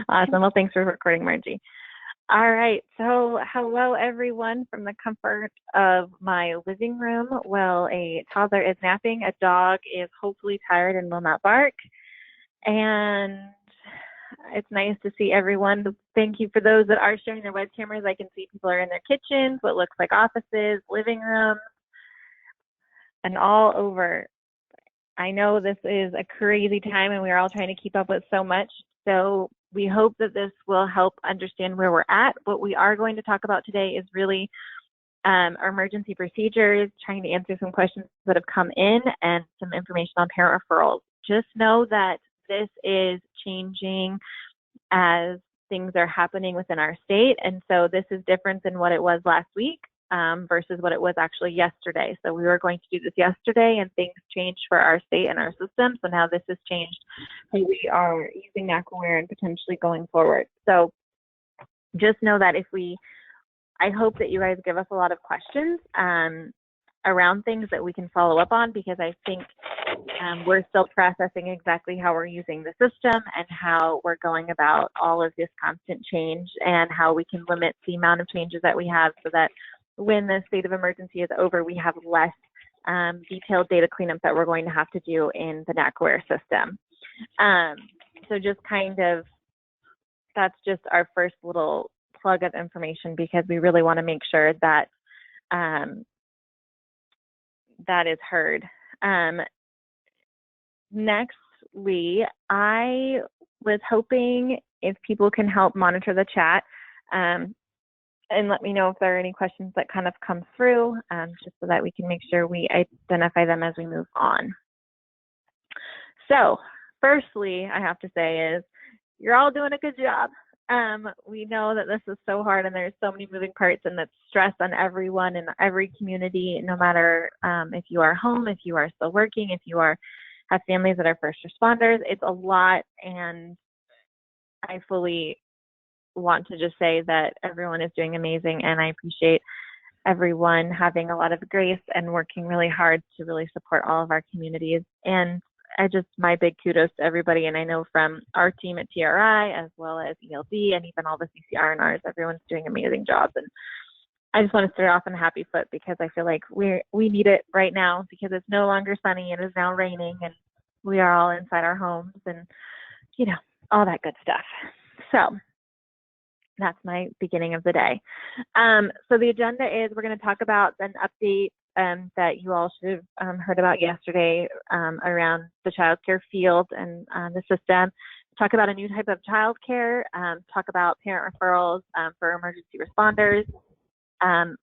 Awesome. Well, thanks for recording, Margie. All right. So hello, everyone, from the comfort of my living room. Well, a toddler is napping. A dog is hopefully tired and will not bark. And it's nice to see everyone. Thank you for those that are sharing their web cameras. I can see people are in their kitchens, what looks like offices, living rooms, and all over. I know this is a crazy time and we're all trying to keep up with so much. So we hope that this will help understand where we're at. What we are going to talk about today is really our emergency procedures, trying to answer some questions that have come in, and some information on parent referrals. Just know that this is changing as things are happening within our state. And so this is different than what it was last week versus what it was actually yesterday. So we were going to do this yesterday and things changed for our state and our system. So now this has changed. So we are using NACCRRAware and potentially going forward. So just know that I hope that you guys give us a lot of questions around things that we can follow up on, because I think we're still processing exactly how we're using the system and how we're going about all of this constant change, and how we can limit the amount of changes that we have so that when the state of emergency is over, we have less detailed data cleanup that we're going to have to do in the NACCRRAware system. So just that's just our first little plug of information, because we really want to make sure that that is heard. Nextly, I was hoping if people can help monitor the chat and let me know if there are any questions that kind of come through, just so that we can make sure we identify them as we move on. So firstly, I have to say is you're all doing a good job. We know that this is so hard and there's so many moving parts, and that's stress on everyone in every community, no matter if you are home, if you are still working, if you have families that are first responders. It's a lot, and I fully want to just say that everyone is doing amazing, and I appreciate everyone having a lot of grace and working really hard to really support all of our communities. And my big kudos to everybody. And I know from our team at TRI, as well as ELD, and even all the CCR&Rs, everyone's doing amazing jobs. And I just want to start off on a happy foot, because I feel like we need it right now, because it's no longer sunny. It is now raining, and we are all inside our homes, and all that good stuff. So that's my beginning of the day. So the agenda is we're going to talk about an update that you all should have heard about yesterday around the child care field and the system. Talk about a new type of child care, talk about parent referrals for emergency responders,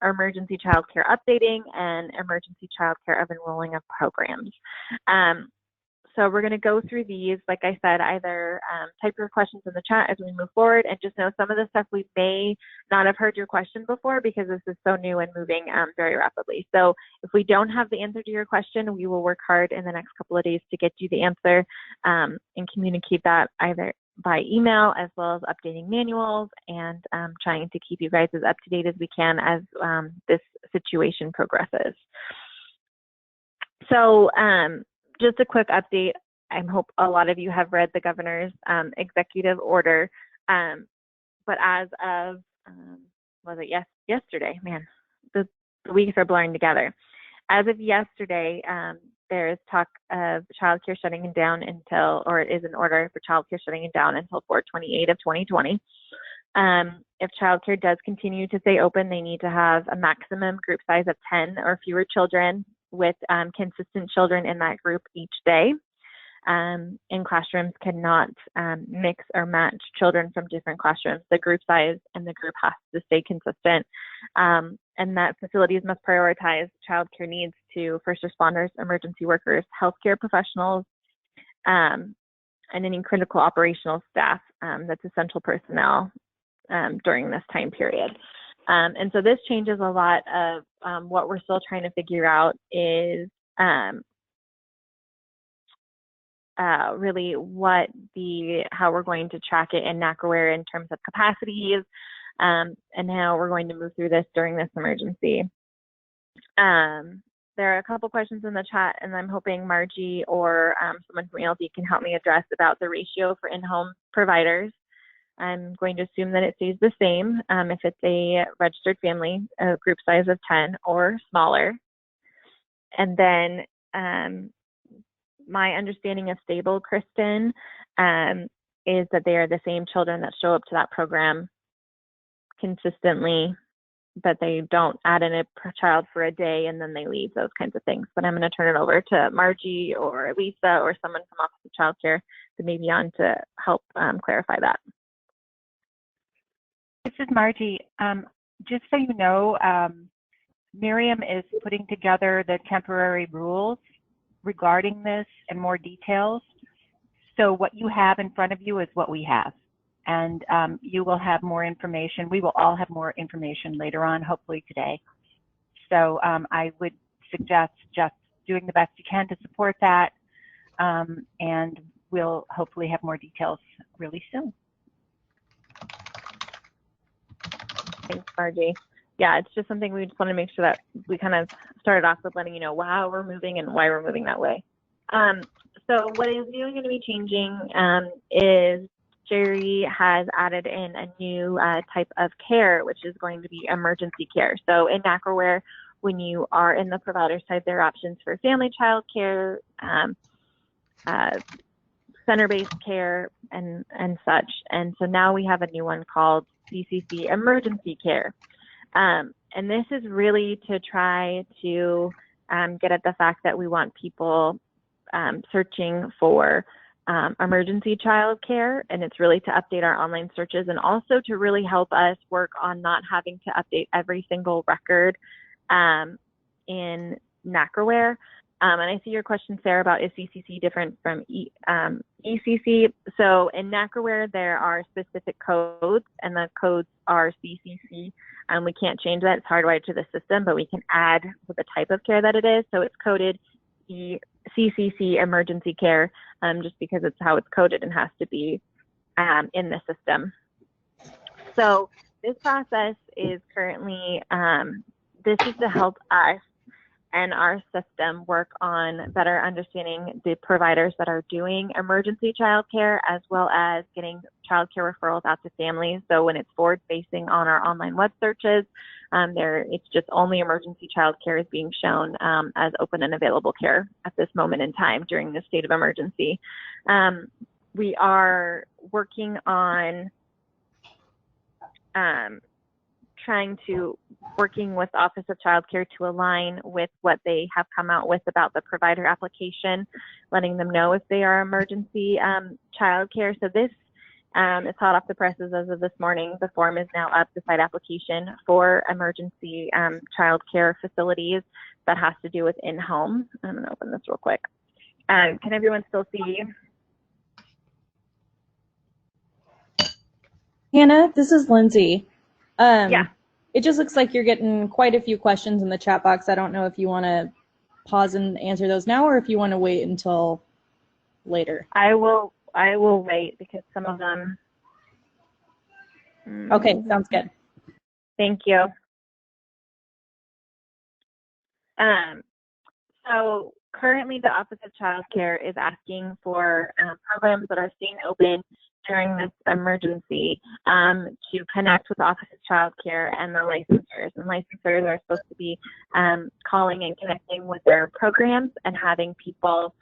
emergency child care updating, and emergency child care of enrolling of programs. So we're going to go through these. Like I said, either type your questions in the chat as we move forward, and just know some of the stuff we may not have heard your question before, because this is so new and moving very rapidly. So if we don't have the answer to your question, we will work hard in the next couple of days to get you the answer and communicate that either by email, as well as updating manuals, and trying to keep you guys as up to date as we can as this situation progresses. So just a quick update. I hope a lot of you have read the governor's executive order, but as of, was it yesterday? Man, the weeks are blurring together. As of yesterday, there is talk of childcare shutting down or it is an order for childcare shutting down until 4/28 of 2020. If childcare does continue to stay open, they need to have a maximum group size of 10 or fewer children, with consistent children in that group each day. And classrooms cannot mix or match children from different classrooms. The group size and the group has to stay consistent. And that facilities must prioritize childcare needs to first responders, emergency workers, healthcare professionals, and any critical operational staff that's essential personnel during this time period. And so this changes a lot of what we're still trying to figure out is really how we're going to track it in NACCRRAware in terms of capacities, and how we're going to move through this during this emergency. there are a couple questions in the chat, and I'm hoping Margie or someone from ELD can help me address about the ratio for in-home providers. I'm going to assume that it stays the same if it's a registered family, a group size of 10 or smaller. And then my understanding of stable, Kristen, is that they are the same children that show up to that program consistently, but they don't add in a child for a day and then they leave, those kinds of things. But I'm going to turn it over to Margie or Lisa or someone from Office of Child Care that may be on to help clarify that. This is Margie. Just so you know, Miriam is putting together the temporary rules regarding this and more details. So what you have in front of you is what we have. And you will have more information. We will all have more information later on, hopefully today. So I would suggest just doing the best you can to support that. And we'll hopefully have more details really soon. Thanks, Margie. Yeah, it's just something we just want to make sure that we kind of started off with letting you know how we're moving and why we're moving that way. So what is going to be changing is Jerry has added in a new type of care, which is going to be emergency care. So in NACCRRAware, when you are in the provider side, there are options for family child care, center-based care, and such. And so now we have a new one called CCC emergency care. And this is really to try to get at the fact that we want people searching for emergency child care, and it's really to update our online searches and also to really help us work on not having to update every single record in NACCRRAware. And I see your question, Sarah, about is CCC different from ECC? So in NACCRRAware, there are specific codes, and the codes are CCC. We can't change that. It's hardwired to the system, but we can add the type of care that it is. So it's coded CCC emergency care, just because it's how it's coded and has to be in the system. So this process is currently, this is to help us and our system work on better understanding the providers that are doing emergency child care, as well as getting child care referrals out to families. So when it's forward facing on our online web searches, it's just only emergency child care is being shown as open and available care at this moment in time during this state of emergency. We are working on working with Office of Child Care to align with what they have come out with about the provider application, letting them know if they are emergency child care. So this is hot off the presses as of this morning. The form is now up, the site application for emergency child care facilities that has to do with in-home. I'm going to open this real quick. Can everyone still see? Hannah, this is Lindsay. Yeah. It just looks like you're getting quite a few questions in the chat box. I don't know if you want to pause and answer those now or if you want to wait until later. I will wait because some of them. Okay, sounds good. Thank you. So currently the Office of Child Care is asking for programs that are staying open during this emergency to connect with Office of Child Care and the licensors. And licensors are supposed to be calling and connecting with their programs and having people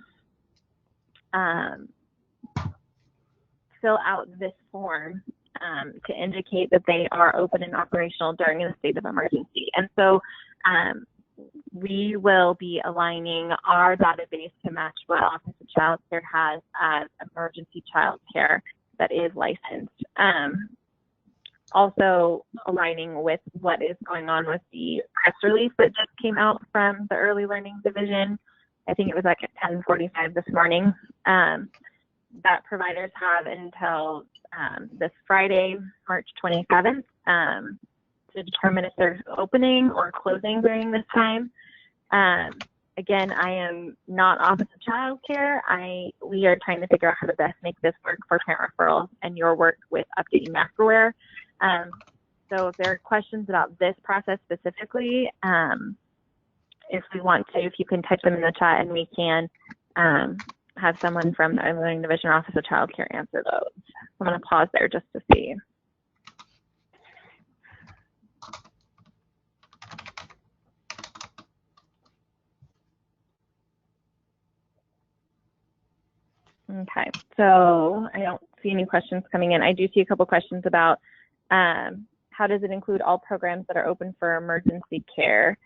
fill out this form to indicate that they are open and operational during a state of emergency. And so we will be aligning our database to match what Office of Child Care has as emergency child care that is licensed. Also aligning with what is going on with the press release that just came out from the Early Learning Division. I think it was like at 10:45 this morning. That providers have until this Friday, March 27th, to determine if they're opening or closing during this time. Again, I am not Office of Child Care. We are trying to figure out how to best make this work for parent referrals and your work with updating NACCRRAware. So if there are questions about this process specifically, if we want to, if you can type them in the chat, and we can have someone from the Early Learning Division or Office of Child Care answer those. I'm going to pause there just to see. Okay, so I don't see any questions coming in. I do see a couple questions about how does it include all programs that are open for emergency care?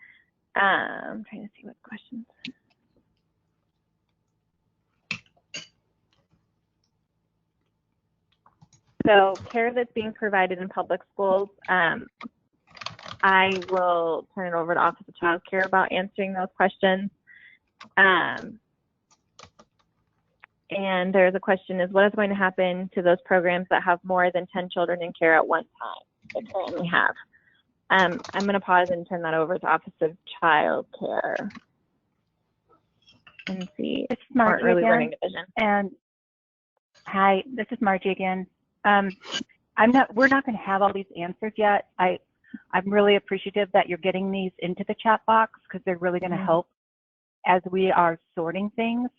I'm trying to see what questions. So care that's being provided in public schools, I will turn it over to Office of Child Care about answering those questions. And there's a question is, what is going to happen to those programs that have more than 10 children in care at one time that currently have? I'm going to pause and turn that over to Office of Child Care and see. This is Margie Early again. Learning Division. And hi, this is Margie again. We're not going to have all these answers yet. I'm really appreciative that you're getting these into the chat box, because they're really going to help as we are sorting things.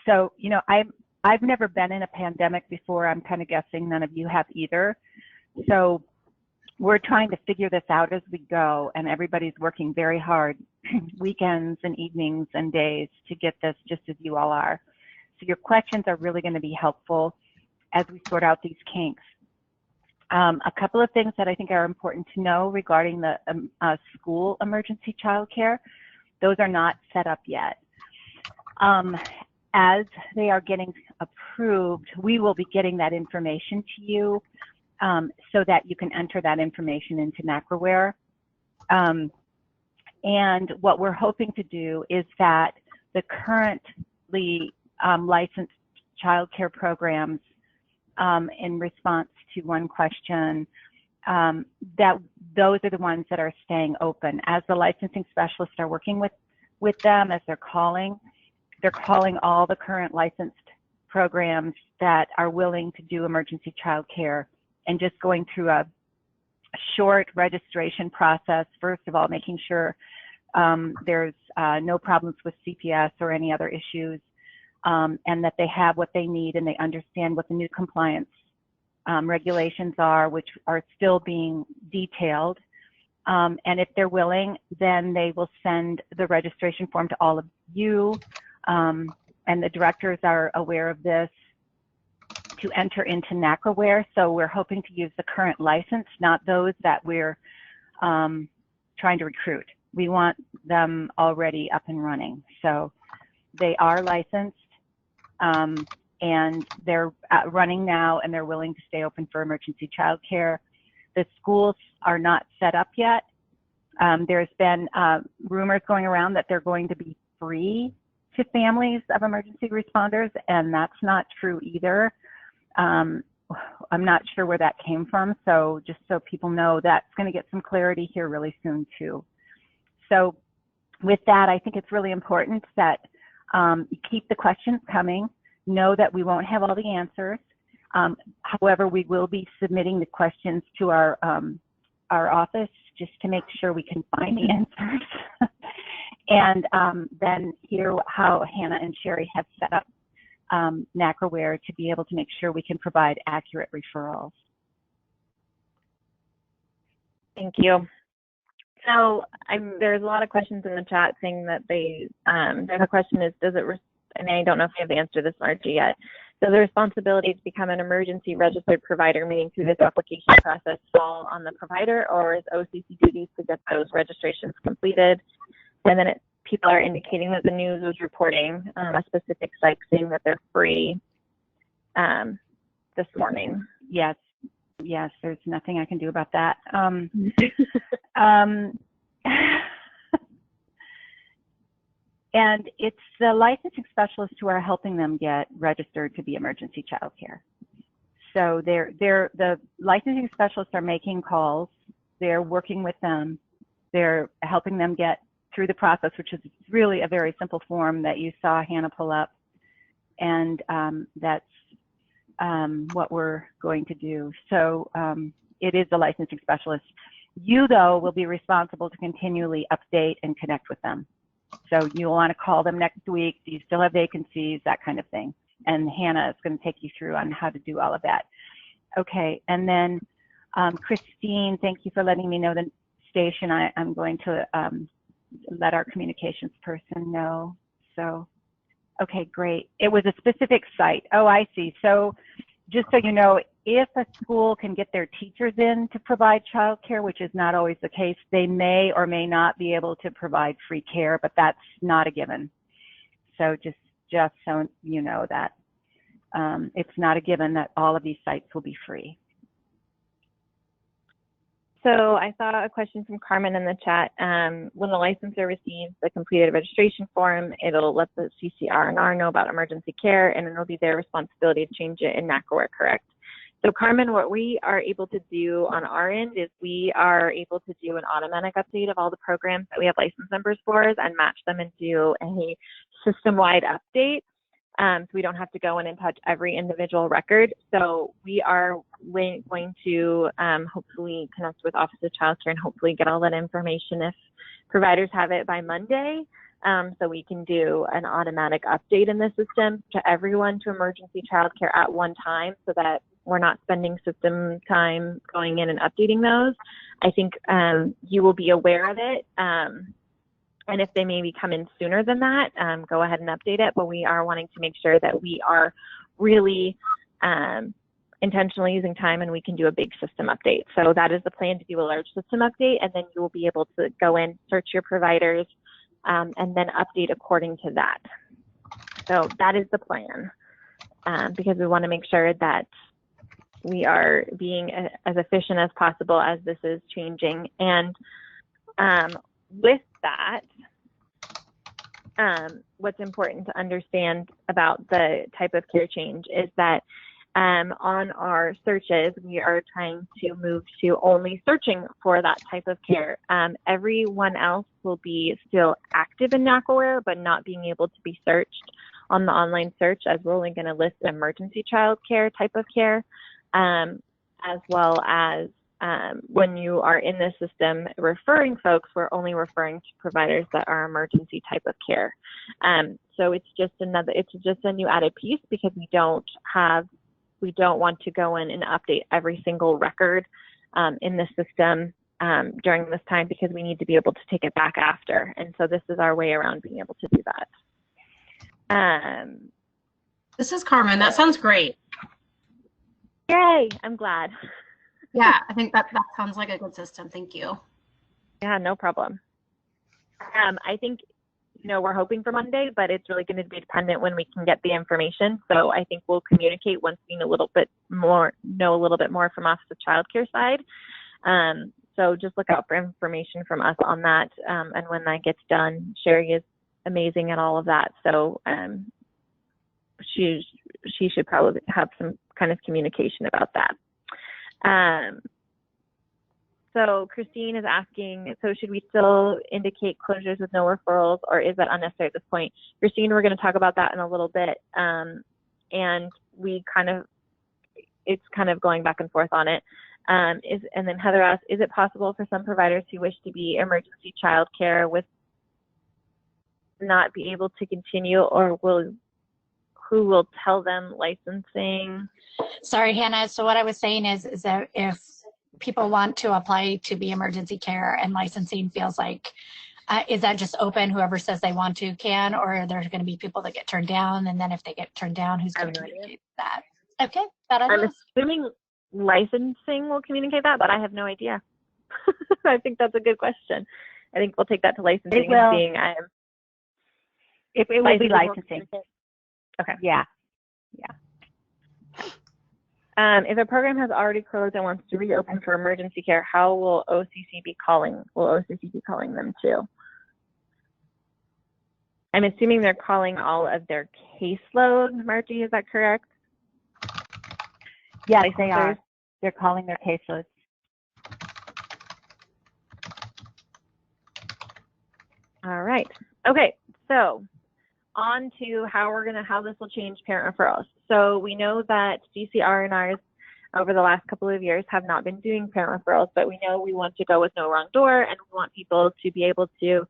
So, you know, I've never been in a pandemic before. I'm kind of guessing none of you have either. So we're trying to figure this out as we go, and everybody's working very hard, weekends and evenings and days, to get this, just as you all are. So your questions are really going to be helpful as we sort out these kinks. A couple of things that I think are important to know regarding the school emergency child care, those are not set up yet. As they are getting approved, we will be getting that information to you so that you can enter that information into NACCRRAware. And what we're hoping to do is that the currently licensed child care programs, in response to one question, that those are the ones that are staying open. As the licensing specialists are working with them, as they're calling all the current licensed programs that are willing to do emergency child care, and just going through a short registration process, first of all, making sure there's no problems with CPS or any other issues, and that they have what they need and they understand what the new compliance regulations are, which are still being detailed. And if they're willing, then they will send the registration form to all of you, and the directors are aware of this, to enter into NACCRRAware. So we're hoping to use the current license, not those that we're trying to recruit. We want them already up and running. So they are licensed, and they're running now, and they're willing to stay open for emergency child care. The schools are not set up yet. There's been rumors going around that they're going to be free to families of emergency responders, and that's not true either. I'm not sure where that came from, so just so people know, that's going to get some clarity here really soon too. So with that, I think it's really important that you keep the questions coming. Know that we won't have all the answers. However, we will be submitting the questions to our office, just to make sure we can find the answers. And then hear how Hannah and Sherry have set up NACCRRAware to be able to make sure we can provide accurate referrals. Thank you. So there's a lot of questions in the chat saying that there's a question is, and I don't know if you have the answer to this, Margie, yet. Does the responsibility to become an emergency registered provider, meaning through this application process, fall on the provider, or is OCC duties to get those registrations completed? And then people are indicating that the news was reporting a specific site saying that they're free this morning. Yes, there's nothing I can do about that. And it's the licensing specialists who are helping them get registered to be emergency child care. So the licensing specialists are making calls, they're working with them, they're helping them get through the process, which is really a very simple form that you saw Hannah pull up. And that's what we're going to do. So it is the licensing specialist. You, though, will be responsible to continually update and connect with them. So you'll want to call them next week. Do you still have vacancies? That kind of thing. And Hannah is going to take you through on how to do all of that. Okay, and then Christine, thank you for letting me know the station. I'm going to let our communications person know. So, okay, great. It was a specific site. Oh, I see. So just so you know, if a school can get their teachers in to provide childcare, which is not always the case, they may or may not be able to provide free care, but that's not a given. So just so you know that it's not a given that all of these sites will be free. So I saw a question from Carmen in the chat. When the licensor receives the completed registration form, it'll let the CCR&R know about emergency care, and it'll be their responsibility to change it in NACCRRAware, correct? So Carmen, what we are able to do on our end is we are able to do an automatic update of all the programs that we have license numbers for and match them and do a system-wide update. So we don't have to go in and touch every individual record. So we are going to hopefully connect with Office of Child Care and hopefully get all that information if providers have it by Monday. So we can do an automatic update in the system to everyone to emergency child care at one time so that we're not spending system time going in and updating those. I think you will be aware of it. And if they maybe come in sooner than that, go ahead and update it. But we are wanting to make sure that we are really intentionally using time and we can do a big system update. So that is the plan, to do a large system update, and then you will be able to go in, search your providers, and then update according to that. So that is the plan, because we want to make sure that we are being as efficient as possible as this is changing. And with that, what's important to understand about the type of care change is that on our searches, we are trying to move to only searching for that type of care. Everyone else will be still active in NACCRRAware, but not being able to be searched on the online search, as we're only going to list emergency child care type of care, as well as when you are in the system referring folks, we're only referring to providers that are emergency type of care. So it's just a new added piece because we don't want to go in and update every single record in the system during this time, because we need to be able to take it back after. And so this is our way around being able to do that. This is Carmen. That sounds great. Yay, I'm glad. Yeah, I think that sounds like a good system. Thank you. Yeah, no problem. I think, we're hoping for Monday, but it's really going to be dependent when we can get the information. So I think we'll communicate once we know a little bit more from Office of Child Care side. So just look out for information from us on that. And when that gets done, Sherry is amazing at all of that. So she should probably have some kind of communication about that. So Christine is asking, so should we still indicate closures with no referrals, or is that unnecessary at this point? Christine, we're going to talk about that in a little bit. And it's kind of going back and forth on it. And then Heather asks, is it possible for some providers who wish to be emergency child care with not be able to continue, or who will tell them licensing? Sorry, Hannah. So what I was saying is that if people want to apply to be emergency care and licensing feels like, is that just open? Whoever says they want to can, or are there going to be people that get turned down? And then if they get turned down, who's going to communicate that? Okay. I'm assuming licensing will communicate that, but I have no idea. I think that's a good question. I think we'll take that to licensing and seeing. It will be licensing. Okay. Yeah. If a program has already closed and wants to reopen for emergency care, how will OCC be calling? Will OCC be calling them too? I'm assuming they're calling all of their caseload, Margie, is that correct? Yes, they are. They're calling their caseloads. All right. Okay, so on to how this will change parent referrals. So we know that CCR&Rs over the last couple of years have not been doing parent referrals, but we know we want to go with no wrong door, and we want people to be able to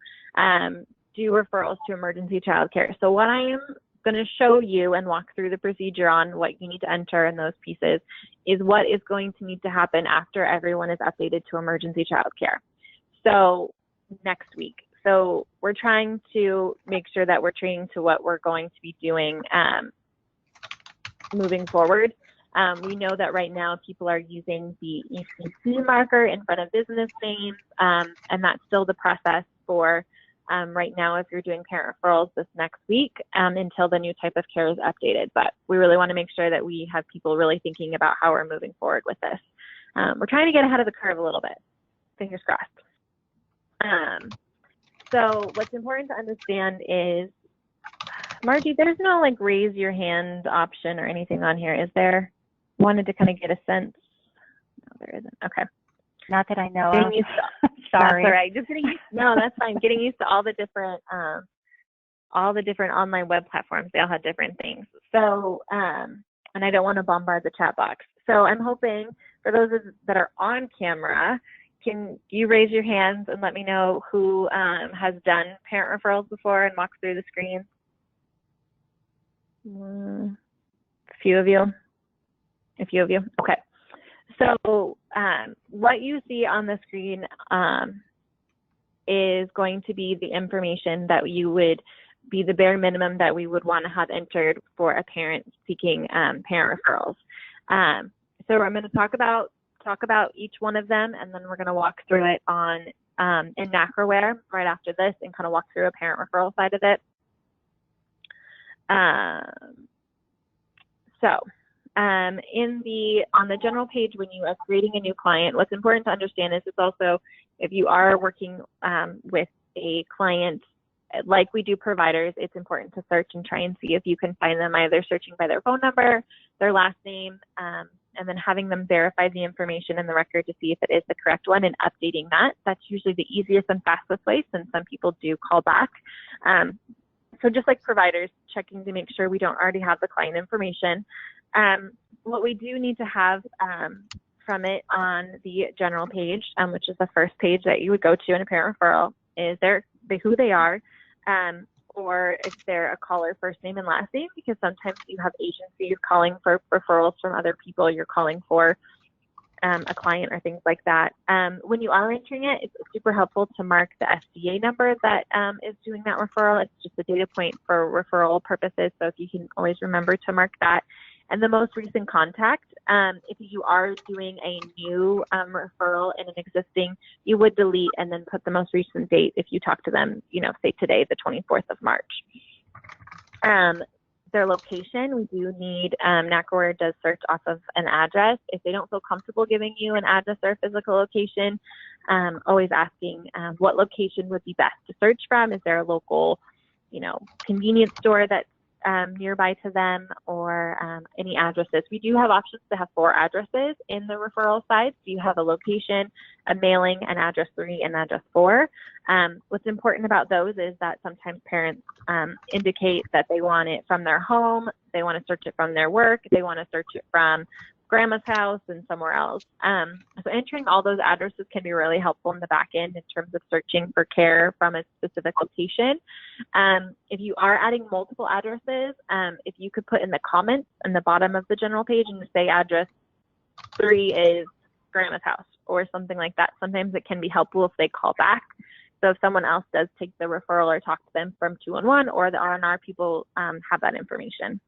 do referrals to emergency childcare. So what I am going to show you and walk through the procedure on what you need to enter in those pieces is what is going to need to happen after everyone is updated to emergency childcare. So next week. So we're trying to make sure that we're training to what we're going to be doing moving forward. We know that right now people are using the ECC marker in front of business names, and that's still the process for right now if you're doing parent referrals this next week until the new type of care is updated. But we really want to make sure that we have people really thinking about how we're moving forward with this. We're trying to get ahead of the curve a little bit. Fingers crossed. So what's important to understand is, Margie, there's no like raise your hand option or anything on here, is there? Wanted to kind of get a sense. No, there isn't. Okay. Not that I know Getting of. used to, Sorry. That's all right. Just getting used, no, that's fine. Getting used to all the different online web platforms. They all have different things. So, and I don't want to bombard the chat box. So I'm hoping for those that are on camera, can you raise your hands and let me know who has done parent referrals before and walk through the screen? A few of you. A few of you. Okay. So what you see on the screen is going to be the information that you would be the bare minimum that we would want to have entered for a parent seeking parent referrals. So I'm going to talk about each one of them, and then we're going to walk through it on in NACCRRAware right after this, and kind of walk through a parent referral side of it. On the general page, when you are creating a new client, what's important to understand is it's also, if you are working with a client like we do providers, it's important to search and try and see if you can find them either searching by their phone number, their last name, and then having them verify the information in the record to see if it is the correct one and updating that. That's usually the easiest and fastest way, since some people do call back. So just like providers, checking to make sure we don't already have the client information. What we do need to have from it on the general page, which is the first page that you would go to in a parent referral, is who they are, or if they're a caller, first name and last name, because sometimes you have agencies calling for referrals from other people. You're calling for a client or things like that. When you are entering it, it's super helpful to mark the SDA number that is doing that referral. It's just a data point for referral purposes, so if you can always remember to mark that. And the most recent contact, if you are doing a new referral in an existing, you would delete and then put the most recent date if you talk to them, say today, the 24th of March. Their location, we do need, NACCRRAware does search off of an address. If they don't feel comfortable giving you an address or physical location, always asking what location would be best to search from. Is there a local, convenience store that's nearby to them, or any addresses. We do have options to have 4 addresses in the referral side. So you have a location, a mailing, an address 3, and address 4. What's important about those is that sometimes parents indicate that they want it from their home, they want to search it from their work, they want to search it from grandma's house and somewhere else. So entering all those addresses can be really helpful in the back end in terms of searching for care from a specific location. If you are adding multiple addresses, if you could put in the comments in the bottom of the general page and say address 3 is grandma's house or something like that. Sometimes it can be helpful if they call back. So if someone else does take the referral or talk to them from 211 or the R&R, people have that information.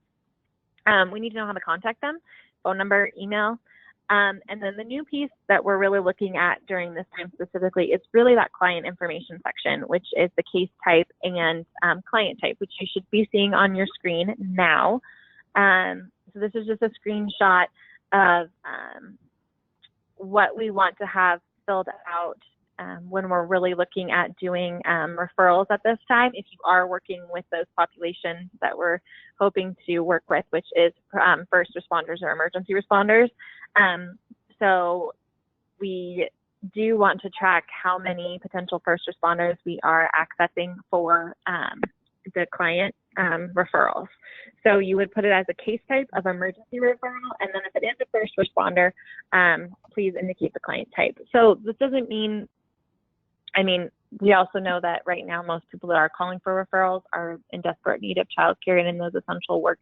We need to know how to contact them. Phone number, email, and then the new piece that we're really looking at during this time specifically is really that client information section, which is the case type and client type, which you should be seeing on your screen now. So this is just a screenshot of what we want to have filled out when we're really looking at doing referrals at this time, if you are working with those populations that we're hoping to work with, which is first responders or emergency responders. So we do want to track how many potential first responders we are accessing for the client referrals. So you would put it as a case type of emergency referral, and then if it is a first responder, please indicate the client type. So this doesn't mean, I mean, we also know that right now most people that are calling for referrals are in desperate need of childcare and in those essential work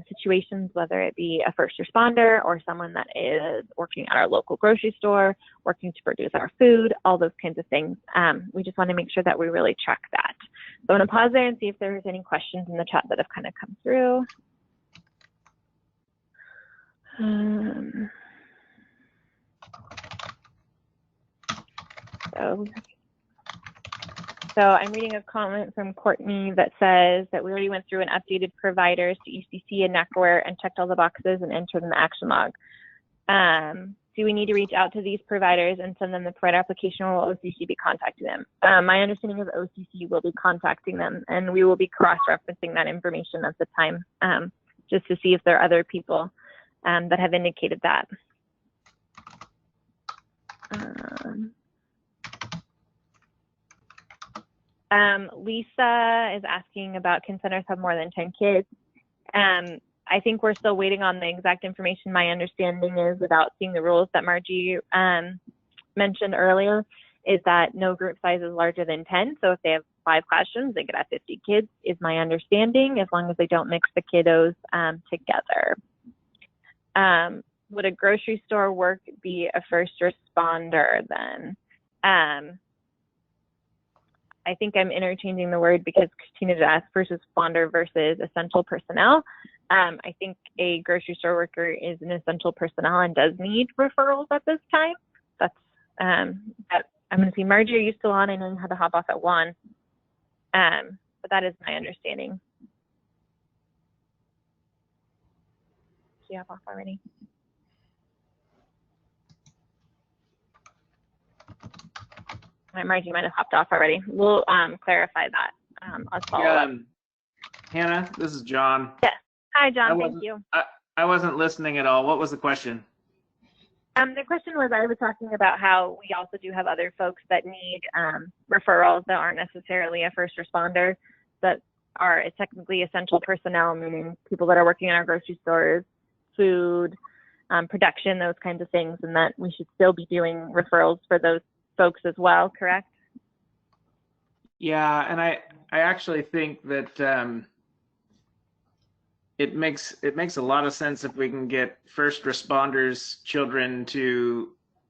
situations, whether it be a first responder or someone that is working at our local grocery store, working to produce our food, all those kinds of things. We just want to make sure that we really check that. So I'm going to pause there and see if there's any questions in the chat that have kind of come through. So I'm reading a comment from Courtney that says that we already went through and updated providers to ECC and NACCRRAware and checked all the boxes and entered in the action log. Do we need to reach out to these providers and send them the provider application, or will OCC be contacting them? My understanding is OCC will be contacting them, and we will be cross-referencing that information at the time just to see if there are other people that have indicated that. Lisa is asking about, can centers have more than 10 kids? I think we're still waiting on the exact information. My understanding is, without seeing the rules that Margie mentioned earlier, is that no group size is larger than 10. So if they have 5 classrooms, they could have 50 kids, is my understanding, as long as they don't mix the kiddos together. Would a grocery store work be a first responder then? I think I'm interchanging the word because Christina just asked first responder versus essential personnel. I think a grocery store worker is an essential personnel and does need referrals at this time. That's I'm going to see Margie, are you still on? I know you had to hop off at 1, but that is my understanding. Did you hop off already? Margie might have hopped off already. We'll clarify that. I'll follow up. Hannah, this is John. Yes. Hi, John. Thank you. I wasn't listening at all. What was the question? The question was, I was talking about how we also do have other folks that need referrals that aren't necessarily a first responder, that are technically essential personnel, meaning people that are working in our grocery stores, food, production, those kinds of things, and that we should still be doing referrals for those folks as well, correct? Yeah, and I actually think that it makes a lot of sense if we can get first responders children to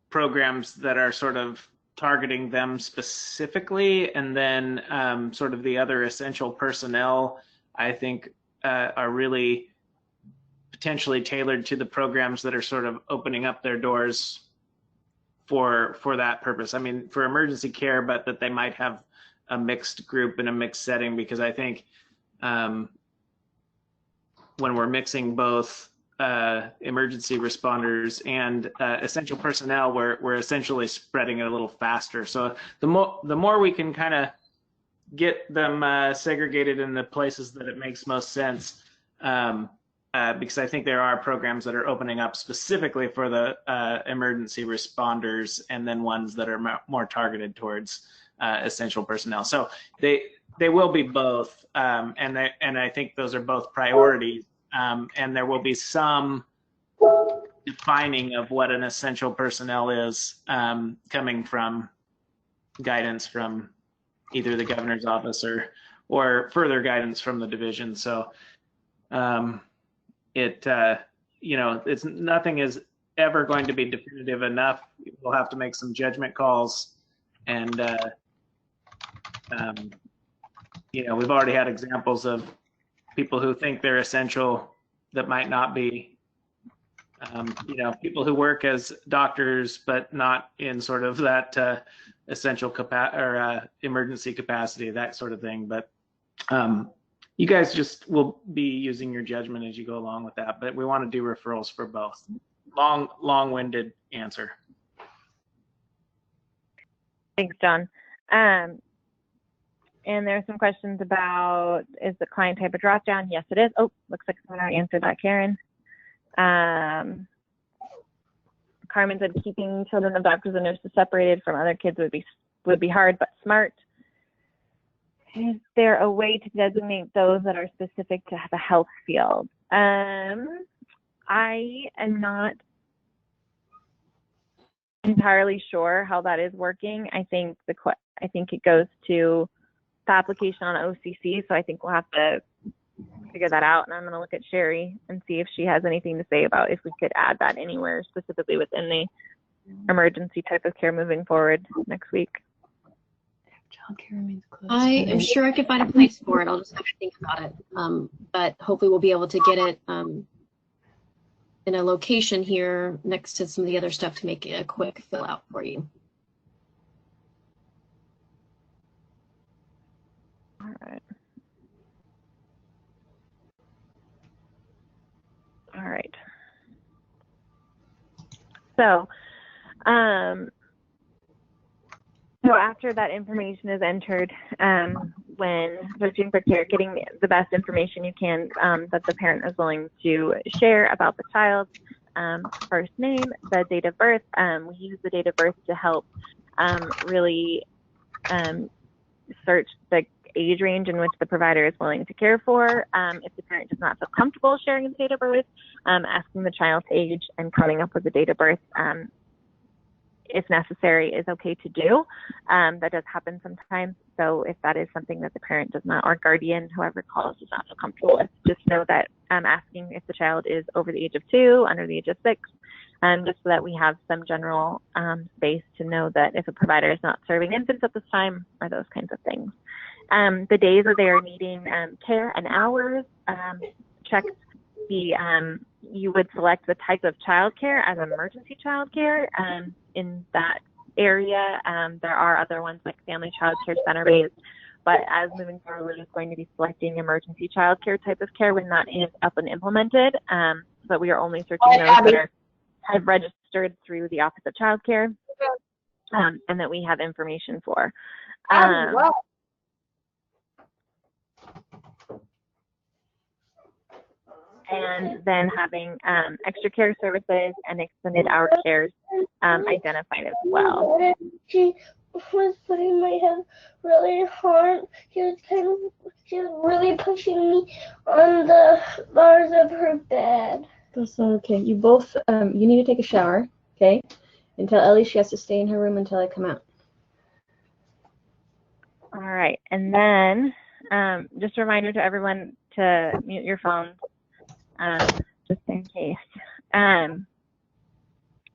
programs that are sort of targeting them specifically, and then sort of the other essential personnel, I think, are really potentially tailored to the programs that are sort of opening up their doors for that purpose. I mean, for emergency care, but that they might have a mixed group in a mixed setting, because I think when we're mixing both emergency responders and essential personnel, we're essentially spreading it a little faster. So the more we can kind of get them segregated in the places that it makes most sense, because I think there are programs that are opening up specifically for the emergency responders, and then ones that are more targeted towards essential personnel. So they will be both, and I think those are both priorities. And there will be some defining of what an essential personnel is, coming from guidance from either the governor's office or further guidance from the division. So it's nothing is ever going to be definitive enough. We'll have to make some judgment calls, and we've already had examples of people who think they're essential that might not be. People who work as doctors but not in sort of that essential emergency capacity, that sort of thing. But you guys just will be using your judgment as you go along with that. But we want to do referrals for both. Long-winded answer. Thanks, John. And there are some questions about, is the client type a drop down? Yes, it is. Oh, looks like someone already answered that, Karen. Carmen said keeping children of doctors and nurses separated from other kids would be hard but smart. Is there a way to designate those that are specific to the health field? I am not entirely sure how that is working. I think it goes to the application on OCC, so I think we'll have to figure that out. And I'm going to look at Sherry and see if she has anything to say about if we could add that anywhere specifically within the emergency type of care moving forward next week. Childcare remains closed. I am sure I could find a place for it. I'll just have to think about it. But hopefully we'll be able to get it in a location here next to some of the other stuff to make it a quick fill out for you. All right. All right. So, so after that information is entered, when searching for care, getting the best information you can that the parent is willing to share about the child's first name, the date of birth. We use the date of birth to help really search the age range in which the provider is willing to care for. If the parent does not feel comfortable sharing the date of birth, asking the child's age and coming up with the date of birth, if necessary, is okay to do. That does happen sometimes. So if that is something that the parent does not, or guardian, whoever calls, does not feel comfortable with, just know that asking if the child is over the age of 2, under the age of 6, just so that we have some general space to know that if a provider is not serving infants at this time, or those kinds of things. The days that they are needing care and hours, check the, you would select the type of childcare as emergency childcare. In that area, there are other ones like family child care center based, but as moving forward, we're just going to be selecting emergency child care type of care when that is up and implemented. But we are only searching those that have registered through the Office of Child Care, and that we have information for. And then having extra care services and extended hour cares identified as well. She was putting my head really hard. She was really pushing me on the bars of her bed. That's not okay. You both, you need to take a shower, okay? And tell Ellie she has to stay in her room until I come out. All right. And then just a reminder to everyone to mute your phones. Just in case.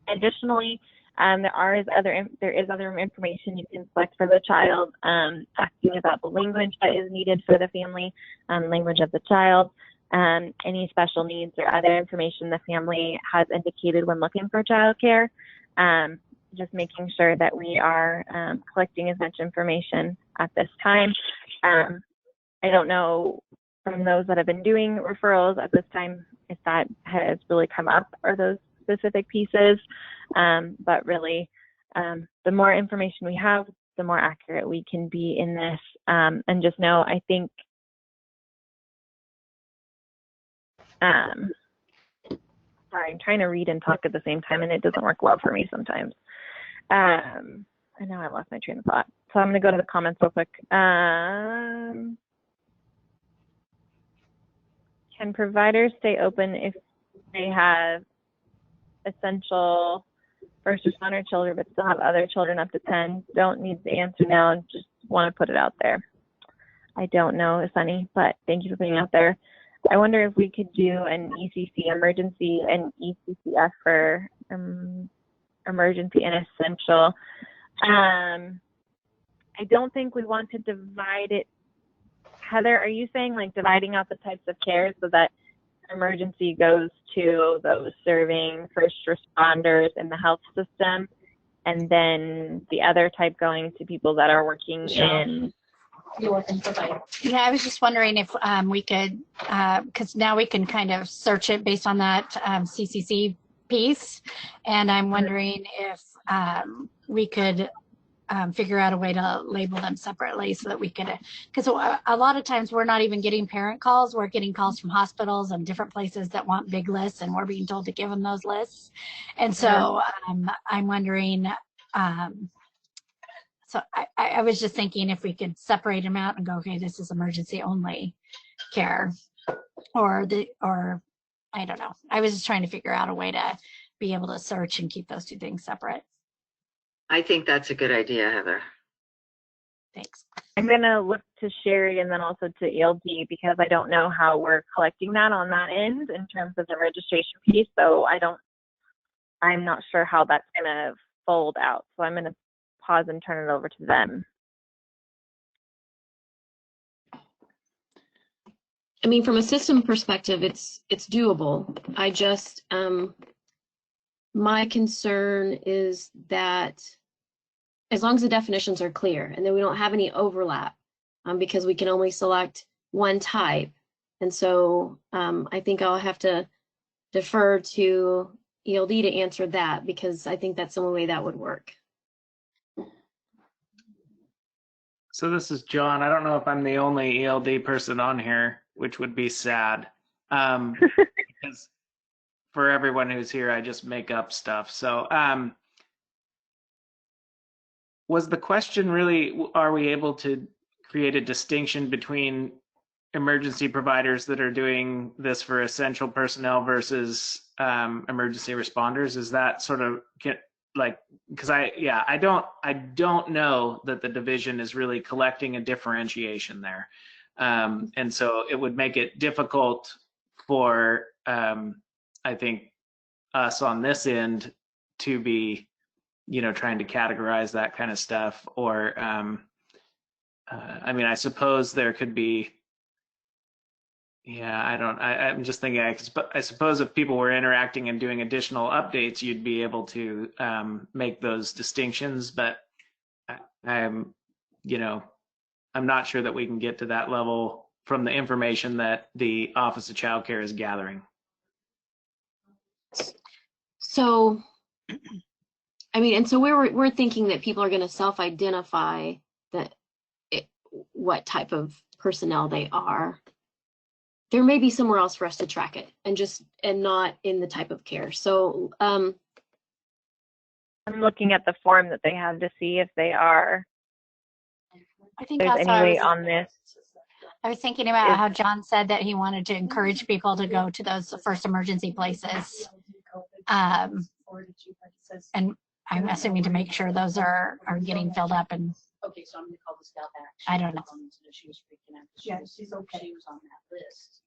Additionally, there is other information you can select for the child, asking about the language that is needed for the family, language of the child, any special needs or other information the family has indicated when looking for childcare. Just making sure that we are collecting as much information at this time. I don't know from those that have been doing referrals at this time if that has really come up, or those specific pieces, but really the more information we have, the more accurate we can be in this. And just know, I think sorry, I'm trying to read and talk at the same time, and it doesn't work well for me sometimes. I know I lost my train of thought, so I'm going to go to the comments real quick. Can providers stay open if they have essential first responder children but still have other children up to 10? Don't need the answer now, just want to put it out there. I don't know, Sunny, but thank you for putting it out there. I wonder if we could do an ECC emergency and ECCF for emergency and essential. I don't think we want to divide it. Heather, are you saying like dividing out the types of care so that emergency goes to those serving first responders in the health system, and then the other type going to people that are working in? Yeah, I was just wondering if we could, because now we can kind of search it based on that CCC piece, and I'm wondering if we could figure out a way to label them separately so that we could, because a lot of times we're not even getting parent calls, we're getting calls from hospitals and different places that want big lists, and we're being told to give them those lists. And so I'm wondering, So I was just thinking if we could separate them out and go, okay, this is emergency only care, or I don't know. I was just trying to figure out a way to be able to search and keep those two things separate. I think that's a good idea, Heather. Thanks. I'm going to look to Sherry and then also to ELD because I don't know how we're collecting that on that end in terms of the registration piece. So I'm not sure how that's going to fold out. So I'm going to pause and turn it over to them. I mean, from a system perspective, it's doable. I just, my concern is that as long as the definitions are clear and then we don't have any overlap, because we can only select one type. And so I think I'll have to defer to ELD to answer that, because I think that's the only way that would work. So this is John. I don't know if I'm the only ELD person on here, which would be sad. Because for everyone who's here, I just make up stuff. So was the question really, are we able to create a distinction between emergency providers that are doing this for essential personnel versus emergency responders? Is that sort of like, because I don't know that the division is really collecting a differentiation there. And so it would make it difficult for, I think, us on this end to be, trying to categorize that kind of stuff. Or, I mean, I suppose there could be, I'm just thinking, I suppose if people were interacting and doing additional updates, you'd be able to make those distinctions, but I'm not sure that we can get to that level from the information that the Office of Child Care is gathering. So, I mean, and so we're thinking that people are going to self-identify what type of personnel they are. There may be somewhere else for us to track it, and not in the type of care. So I'm looking at the form that they have to see if they are. I think there's that's any way on this. I was thinking about how John said that he wanted to encourage people to go to those first emergency places. And I'm assuming to make sure those are getting filled up. And okay, so I'm gonna call this gal back. I don't know. She was freaking out. Yeah, she's okay. She was on that list.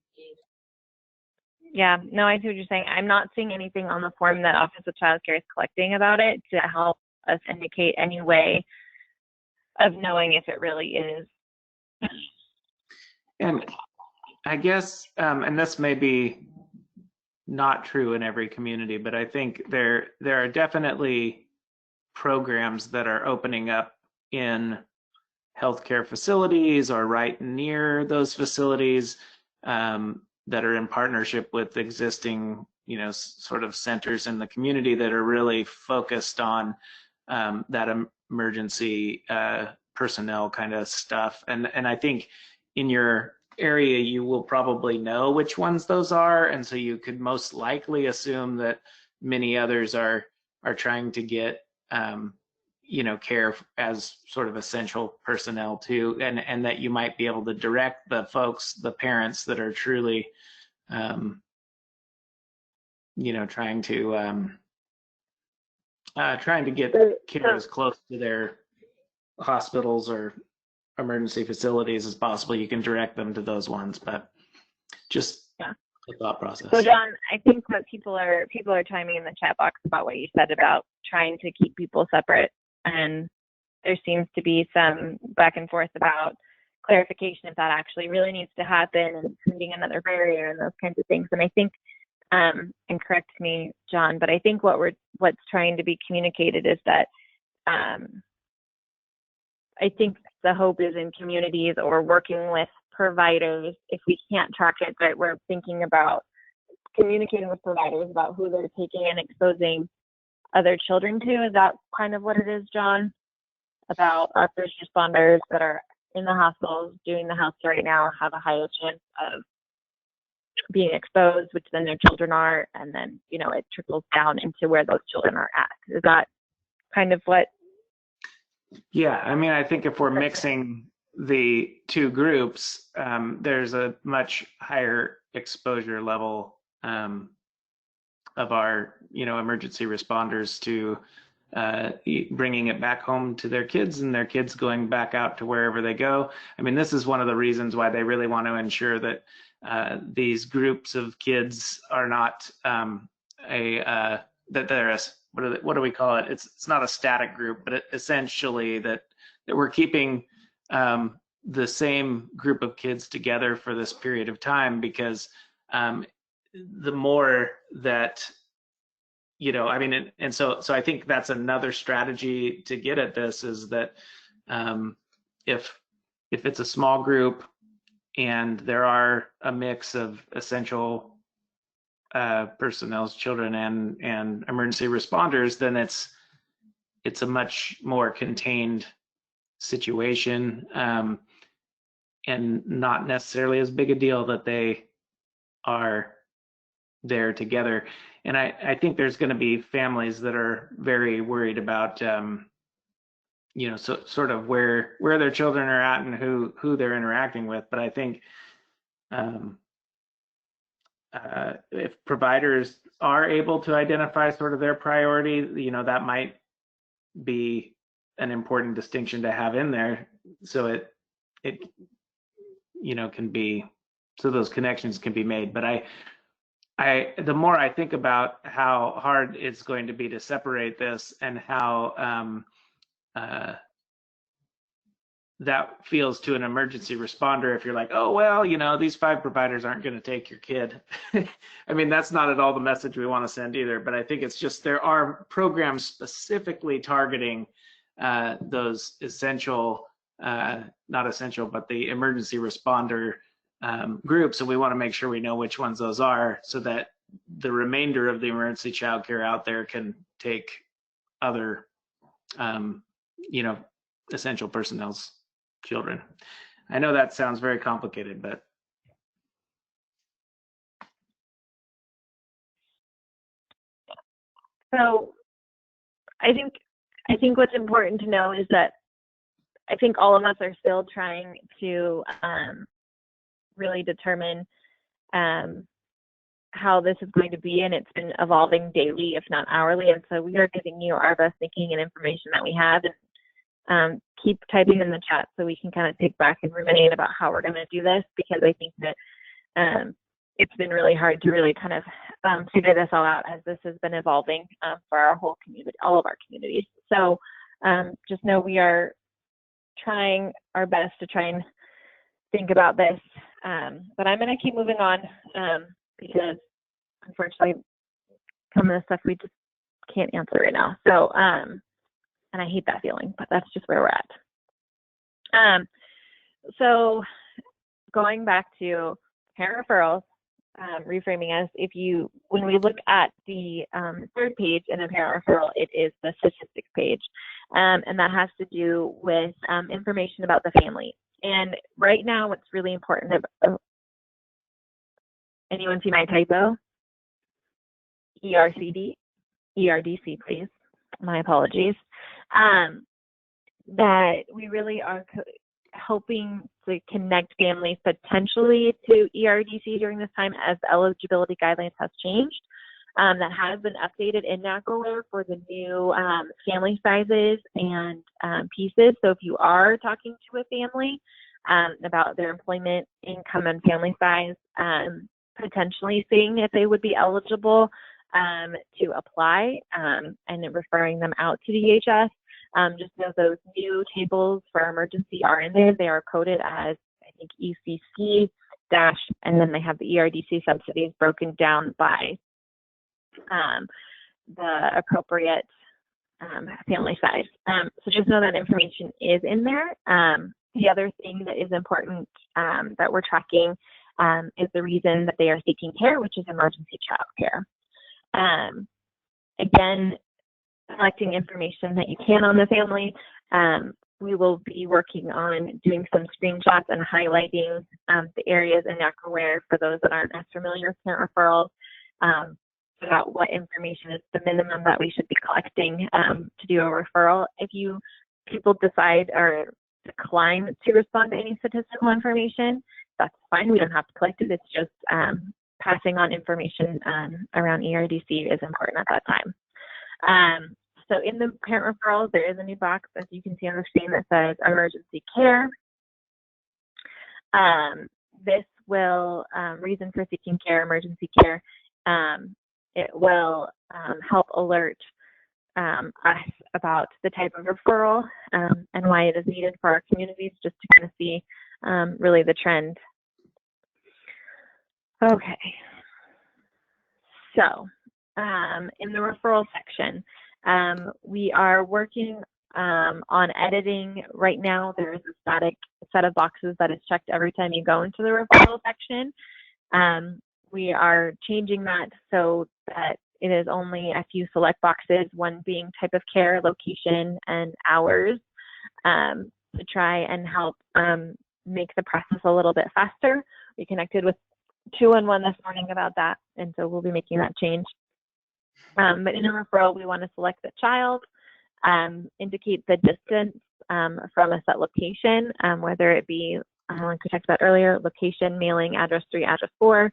Yeah, no, I see what you're saying. I'm not seeing anything on the form that Office of Child Care is collecting about it to help us indicate any way of knowing if it really is. And I guess, and this may be not true in every community, but I think there are definitely programs that are opening up in healthcare facilities or right near those facilities that are in partnership with existing, sort of centers in the community that are really focused on that emergency personnel kind of stuff. And I think in your area, you will probably know which ones those are. And so you could most likely assume that many others are trying to get, care as sort of essential personnel too, and that you might be able to direct the parents that are truly, trying to get care as close to their hospitals or emergency facilities as possible. You can direct them to those ones, but just the thought process. So John, I think what people are chiming in the chat box about what you said about trying to keep people separate, and there seems to be some back and forth about clarification if that actually really needs to happen and creating another barrier and those kinds of things. And I think, and correct me, John, but I think what's trying to be communicated is that I think the hope is in communities or working with providers, if we can't track it, that we're thinking about communicating with providers about who they're taking and exposing other children to. Is that kind of what it is, John? About our first responders that are in the hospitals doing the house right now have a higher chance of being exposed, which then their children are, and then, it trickles down into where those children are at. Is that kind of what Yeah, I mean, I think if we're mixing the two groups, there's a much higher exposure level of our, emergency responders to bringing it back home to their kids and their kids going back out to wherever they go. I mean, this is one of the reasons why they really want to ensure that these groups of kids are not that they're a, what do we call it? It's not a static group, but essentially that we're keeping the same group of kids together for this period of time, because the more that I mean, and so I think that's another strategy to get at this, is that if it's a small group and there are a mix of essential personnel, children and emergency responders, then it's a much more contained situation, and not necessarily as big a deal that they are there together. And I think there's going to be families that are very worried about, sort of where their children are at and who they're interacting with. But I think if providers are able to identify sort of their priority, that might be an important distinction to have in there, so it can be, so those connections can be made. But the more I think about how hard it's going to be to separate this, and how that feels to an emergency responder, if you're like, oh, well, these 5 providers aren't going to take your kid. I mean, that's not at all the message we want to send either. But I think it's just, there are programs specifically targeting those essential, not essential, but the emergency responder groups, and we want to make sure we know which ones those are, so that the remainder of the emergency child care out there can take other essential personnel's children. I know that sounds very complicated, but so I think what's important to know is that I think all of us are still trying to really determine how this is going to be, and it's been evolving daily, if not hourly. And so we are giving you our best thinking and information that we have, and keep typing in the chat so we can kind of take back and ruminate about how we're going to do this, because I think that it's been really hard to really kind of figure this all out as this has been evolving for our whole community, all of our communities. So just know we are trying our best to try and think about this, but I'm going to keep moving on because unfortunately some of the stuff we just can't answer right now. So and I hate that feeling, but that's just where we're at. So going back to parent referrals, reframing us, when we look at the third page in a parent referral, it is the statistics page, and that has to do with information about the family. And right now, what's really important, anyone see my typo? ERDC, please. My apologies. That we really are hoping to connect families potentially to ERDC during this time, as the eligibility guidelines have changed. That has been updated in NACCRRAware for the new family sizes and pieces. So if you are talking to a family about their employment, income, and family size, potentially seeing if they would be eligible to apply, and referring them out to DHS. Just know those new tables for emergency are in there. They are coded as, I think, ECC dash, and then they have the ERDC subsidies broken down by the appropriate family size. So just know that information is in there. The other thing that is important that we're tracking is the reason that they are seeking care, which is emergency child care. Again, collecting information that you can on the family. We will be working on doing some screenshots and highlighting the areas in NACCRRAware for those that aren't as familiar with parent referrals, about what information is the minimum that we should be collecting to do a referral. If you people decide or decline to respond to any statistical information, that's fine. We don't have to collect it. It's just passing on information around ERDC is important at that time. So in the parent referrals, there is a new box, as you can see on the screen, that says emergency care. This will, reason for seeking care, emergency care, it will help alert us about the type of referral and why it is needed for our communities, just to kind of see really the trend. Okay. So in the referral section, we are working on editing. Right now, there is a static set of boxes that is checked every time you go into the referral section. We are changing that so that it is only a few select boxes, one being type of care, location, and hours, to try and help make the process a little bit faster. We connected with 211 this morning about that, and so we'll be making that change. But in a referral, we want to select the child, indicate the distance from a set location, whether it be, like we talked about earlier, location, mailing, address 3, address 4,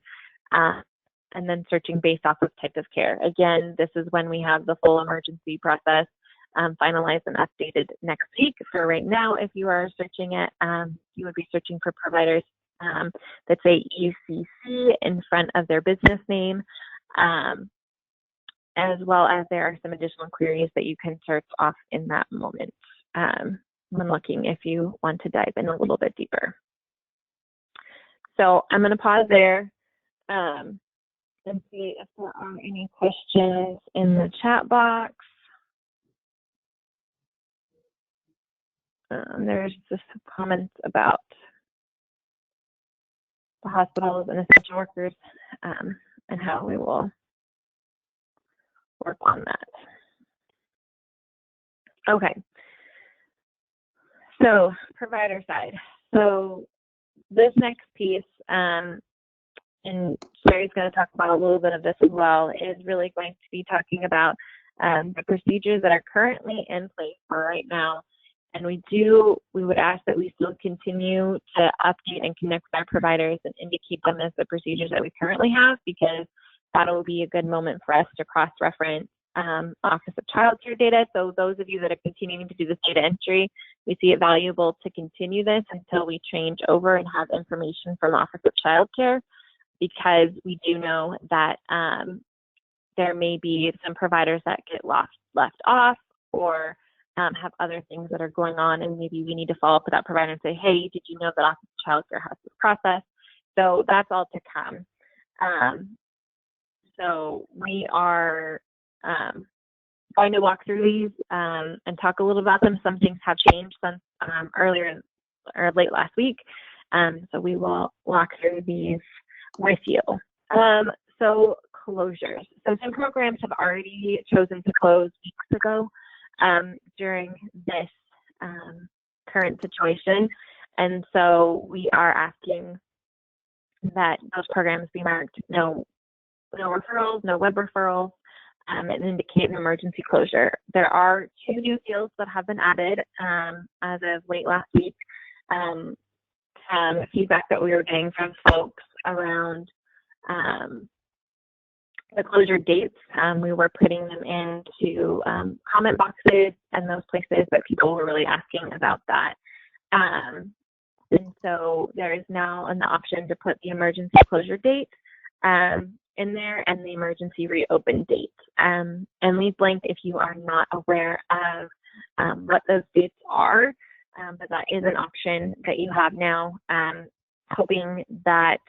and then searching based off of type of care. Again, this is when we have the full emergency process finalized and updated next week. For right now, if you are searching it, you would be searching for providers that say ECC in front of their business name, as well as there are some additional queries that you can search off in that moment when looking, if you want to dive in a little bit deeper. So I'm going to pause there and see if there are any questions in the chat box. There's just some comments about the hospitals and essential workers and how we will work on that. Okay. So provider side. So this next piece, and Sherry's going to talk about a little bit of this as well, is really going to be talking about the procedures that are currently in place for right now. And we would ask that we still continue to update and connect with our providers and indicate them as the procedures that we currently have, because that will be a good moment for us to cross-reference Office of Child Care data. So those of you that are continuing to do this data entry, we see it valuable to continue this until we change over and have information from Office of Child Care, because we do know that there may be some providers that get left off or have other things that are going on, and maybe we need to follow up with that provider and say, hey, did you know that Office of Child Care has this process? So that's all to come. So we are going to walk through these and talk a little about them. Some things have changed since earlier or late last week. So we will walk through these with you. So closures. So some programs have already chosen to close weeks ago during this current situation. And so we are asking that those programs be marked no referrals, no web referrals, and indicate an emergency closure. There are 2 new fields that have been added as of late last week. Feedback that we were getting from folks around the closure dates, we were putting them into comment boxes and those places, but people were really asking about that. And so there is now an option to put the emergency closure date in there and the emergency reopen date. And leave blank if you are not aware of what those dates are, but that is an option that you have now, hoping that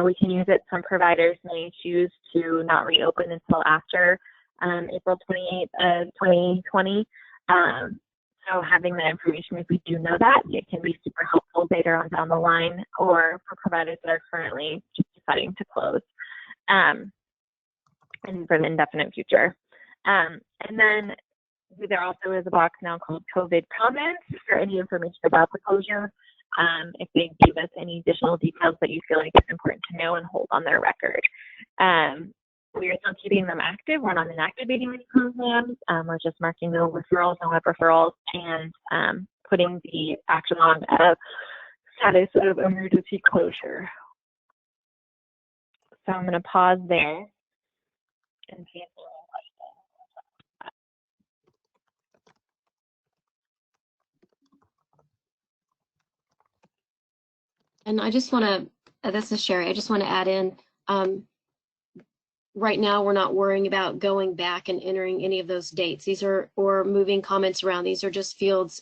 we can use it. Some providers may choose to not reopen until after April 28th of 2020. So having that information, if we do know that, it can be super helpful later on down the line, or for providers that are currently just deciding to close and for the indefinite future. And then there also is a box now called COVID comments for any information about the closure. If they give us any additional details that you feel like it's important to know and hold on their record. we are still keeping them active. We're not inactivating any programs. We're just marking no referrals, no web referrals, and putting the action on a status of emergency closure. So I'm going to pause there and see if there are questions. And I just want to, this is Sherry, I just want to add in, right now we're not worrying about going back and entering any of those dates. These are, or moving comments around. These are just fields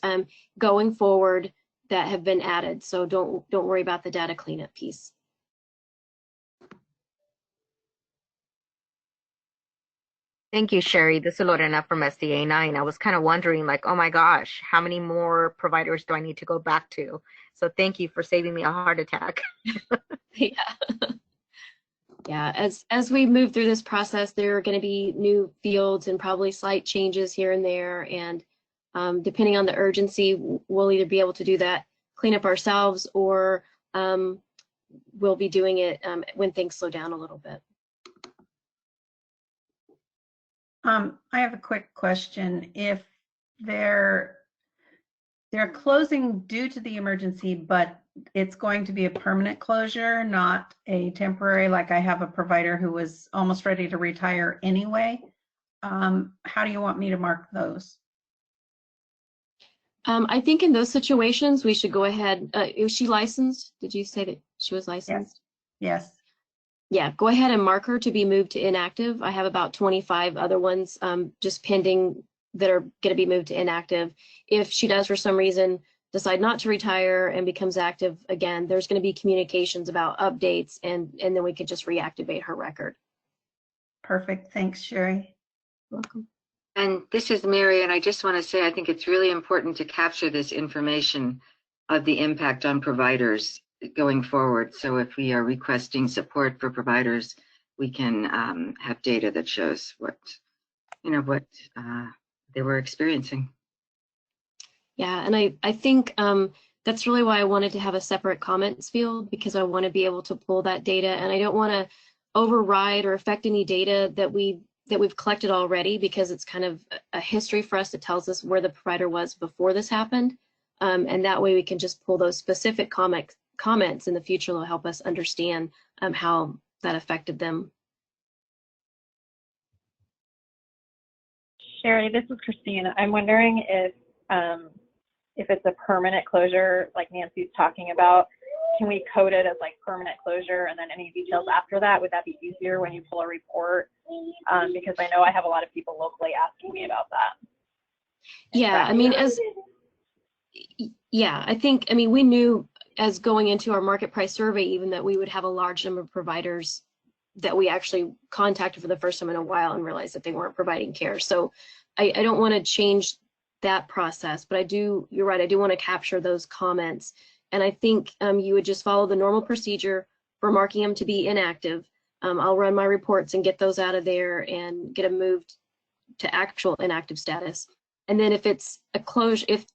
going forward that have been added. So don't worry about the data cleanup piece. Thank you, Sherry. This is Lorena from SDA 9. I was kind of wondering, like, oh my gosh, how many more providers do I need to go back to? So thank you for saving me a heart attack. Yeah. Yeah, as we move through this process, there are going to be new fields and probably slight changes here and there. And depending on the urgency, we'll either be able to do that cleanup ourselves, or we'll be doing it when things slow down a little bit. I have a quick question. If they're closing due to the emergency, but it's going to be a permanent closure, not a temporary, like I have a provider who was almost ready to retire anyway, how do you want me to mark those? I think in those situations, we should go ahead. Is she licensed? Did you say that she was licensed? Yes. Yeah, go ahead and mark her to be moved to inactive. I have about 25 other ones just pending that are going to be moved to inactive. If she does, for some reason, decide not to retire and becomes active again, there's going to be communications about updates, and then we could just reactivate her record. Perfect. Thanks, Sherry. Welcome. And this is Mary, and I just want to say I think it's really important to capture this information of the impact on providers going forward. So if we are requesting support for providers, we can have data that shows what they were experiencing. Yeah, and I think that's really why I wanted to have a separate comments field, because I want to be able to pull that data, and I don't want to override or affect any data that we've collected already, because it's kind of a history for us that tells us where the provider was before this happened, and that way we can just pull those specific comments in the future that will help us understand how that affected them. Sherry, this is Christine. I'm wondering if it's a permanent closure, like Nancy's talking about, can we code it as like permanent closure and then any details after that? Would that be easier when you pull a report? Because I know I have a lot of people locally asking me about that. Yeah, I mean, I mean, we knew as going into our market price survey even that we would have a large number of providers that we actually contacted for the first time in a while and realized that they weren't providing care. So I don't want to change that process, but you're right, I do want to capture those comments. And I think you would just follow the normal procedure for marking them to be inactive. I'll run my reports and get those out of there and get them moved to actual inactive status. And then if it's a closure, if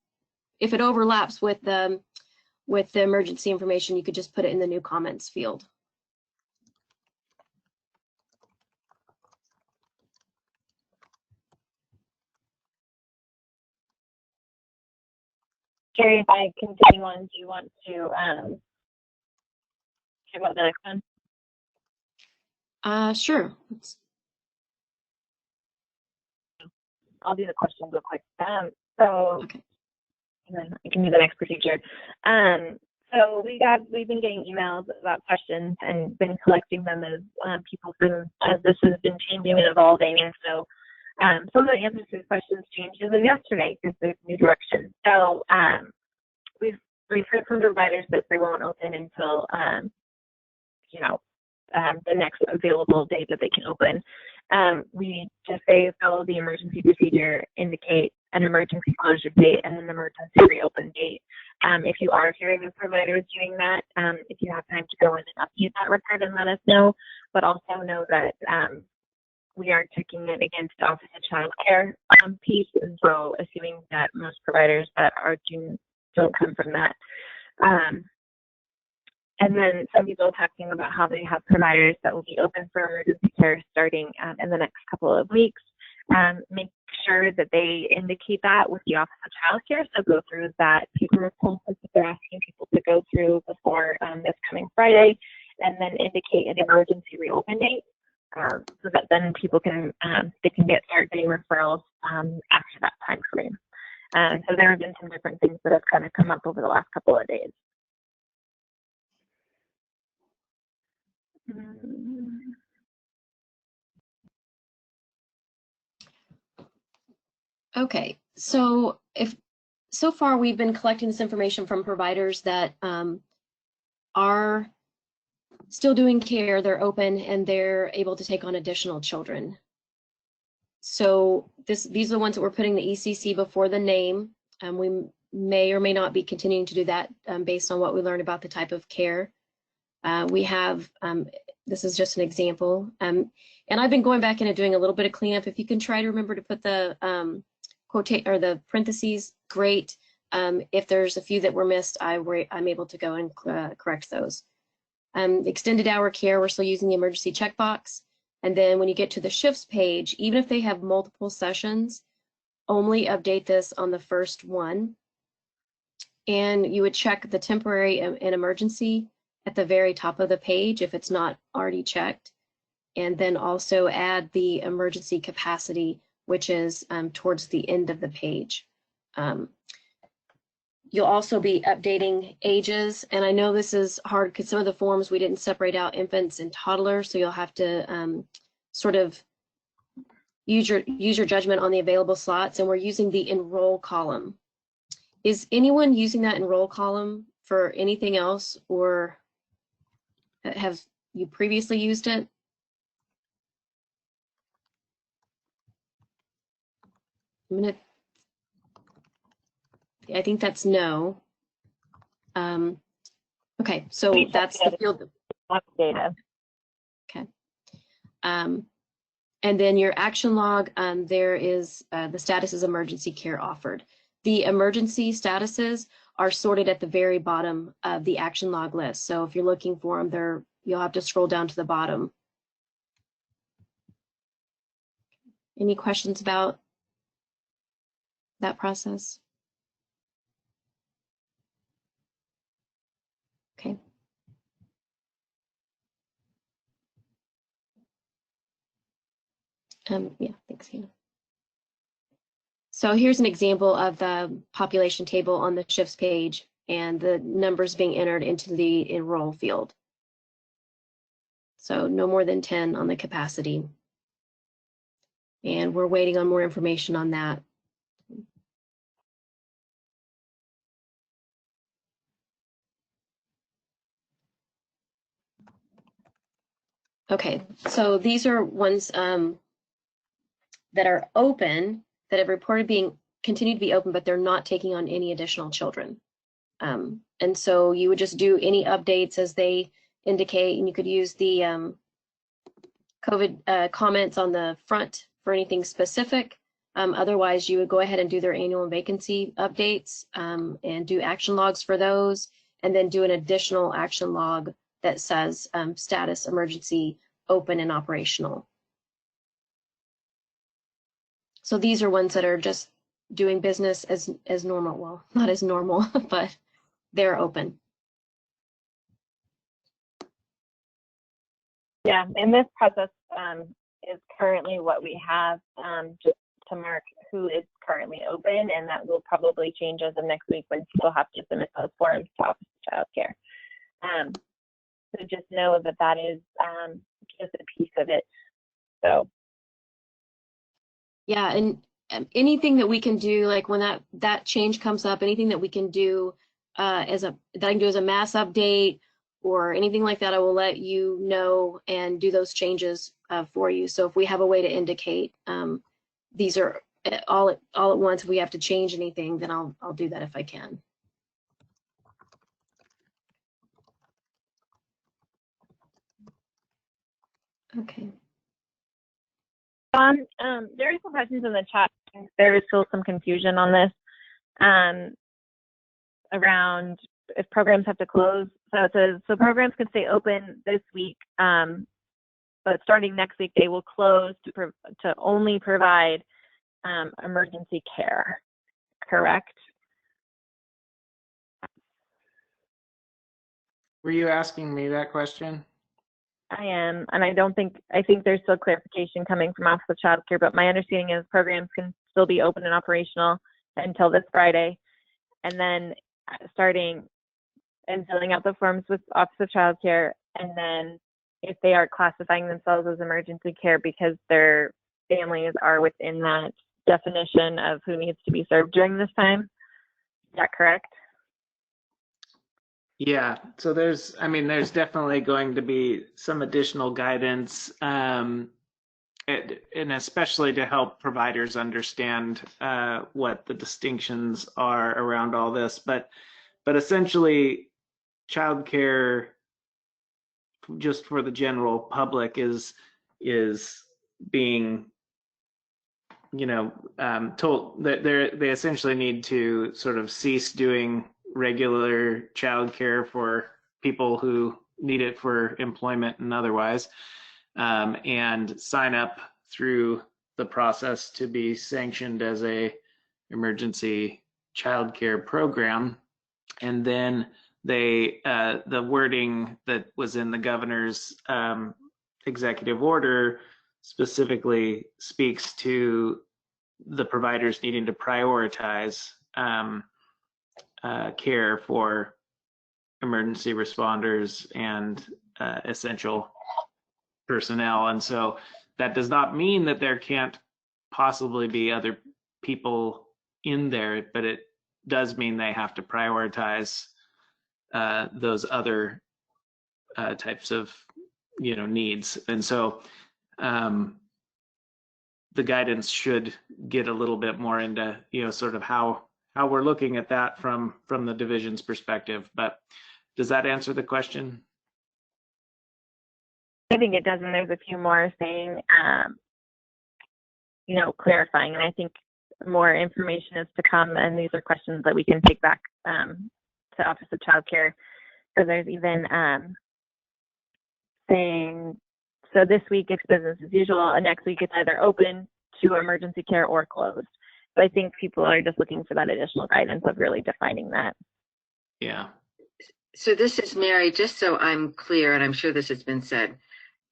it overlaps with the emergency information, you could just put it in the new comments field. Carrie, if I continue on, do you want to talk about the next one? Sure. I'll do the questions real quick. Okay. And then I can do the next procedure. So we've been getting emails about questions and been collecting them as as this has been changing and evolving. And so some of the answers to the questions changed as of yesterday because there's new direction. So we've heard from providers that they won't open until the next available date that they can open. We just say follow the emergency procedure, indicate an emergency closure date and an emergency reopen date. If you are hearing of providers doing that, if you have time to go in and update that record and let us know, but also know that we are checking it against the Office of Child Care piece as well, assuming that most providers that are don't come from that. And then some people talking about how they have providers that will be open for emergency care starting in the next couple of weeks. Make sure that they indicate that with the Office of Child Care. So go through that paperwork process that they're asking people to go through before this coming Friday, and then indicate an emergency reopen date so that then people can they can start getting referrals after that time frame. So there have been some different things that have kind of come up over the last couple of days. Okay, so so far we've been collecting this information from providers that are still doing care, they're open, and they're able to take on additional children. So these are the ones that we're putting the ECC before the name. We may or may not be continuing to do that based on what we learned about the type of care. We have, this is just an example, and I've been going back in and doing a little bit of cleanup. If you can try to remember to put the quote or the parentheses, great. If there's a few that were missed, I'm able to go and correct those. Extended hour care, we're still using the emergency checkbox. And then when you get to the shifts page, even if they have multiple sessions, only update this on the first one. And you would check the temporary and emergency at the very top of the page if it's not already checked. And then also add the emergency capacity, which is towards the end of the page. You'll also be updating ages. And I know this is hard because some of the forms we didn't separate out infants and toddlers, so you'll have to sort of use your judgment on the available slots. And we're using the enroll column. Is anyone using that enroll column for anything else, or have you previously used it? I think that's no. Okay, so that's the field data. Okay. And then your action log, there is the status is emergency care offered. The emergency statuses are sorted at the very bottom of the action log list. So if you're looking for them, you'll have to scroll down to the bottom. Any questions about that process? Okay. Yeah, thanks, Hannah. So here's an example of the population table on the shifts page and the numbers being entered into the enroll field. So no more than 10 on the capacity. And we're waiting on more information on that. Okay, so these are ones that are open, that have reported being continued to be open, but they're not taking on any additional children. And so you would just do any updates as they indicate, and you could use the COVID comments on the front for anything specific. Otherwise, you would go ahead and do their annual vacancy updates and do action logs for those, and then do an additional action log that says status emergency open and operational. So these are ones that are just doing business as normal. Well, not as normal, but they're open. Yeah, and this process is currently what we have, just to mark who is currently open, and that will probably change as of next week when people have to submit those forms to Office of Child Care. So just know that that is just a piece of it. So. Yeah, and anything that we can do, like when that change comes up, anything that we can do that I can do as a mass update or anything like that, I will let you know and do those changes for you. So if we have a way to indicate these are all at once, if we have to change anything, then I'll do that if I can. Okay. There are some questions in the chat. There is still some confusion on this around if programs have to close. So it says, so programs can stay open this week, but starting next week, they will close to only provide emergency care, correct? Were you asking me that question? I am, and I think there's still clarification coming from Office of Child Care, but my understanding is programs can still be open and operational until this Friday, and then starting and filling out the forms with Office of Child Care, and then if they are classifying themselves as emergency care because their families are within that definition of who needs to be served during this time. Is that correct? Yeah, so there's definitely going to be some additional guidance, and especially to help providers understand what the distinctions are around all this. But essentially, childcare, just for the general public, is being told that they essentially need to sort of cease doing regular childcare for people who need it for employment and otherwise, and sign up through the process to be sanctioned as a emergency childcare program. And then the wording that was in the governor's executive order specifically speaks to the providers needing to prioritize care for emergency responders and essential personnel. And so that does not mean that there can't possibly be other people in there, but it does mean they have to prioritize those other types of needs. And so the guidance should get a little bit more into sort of how we're looking at that from the division's perspective. But does that answer the question? I think it does, and there's a few more saying, clarifying, and I think more information is to come, and these are questions that we can take back to Office of Child Care. So there's even saying, so this week it's business as usual, and next week it's either open to emergency care or closed. But I think people are just looking for that additional guidance of really defining that. Yeah. So this is Mary, just so I'm clear, and I'm sure this has been said,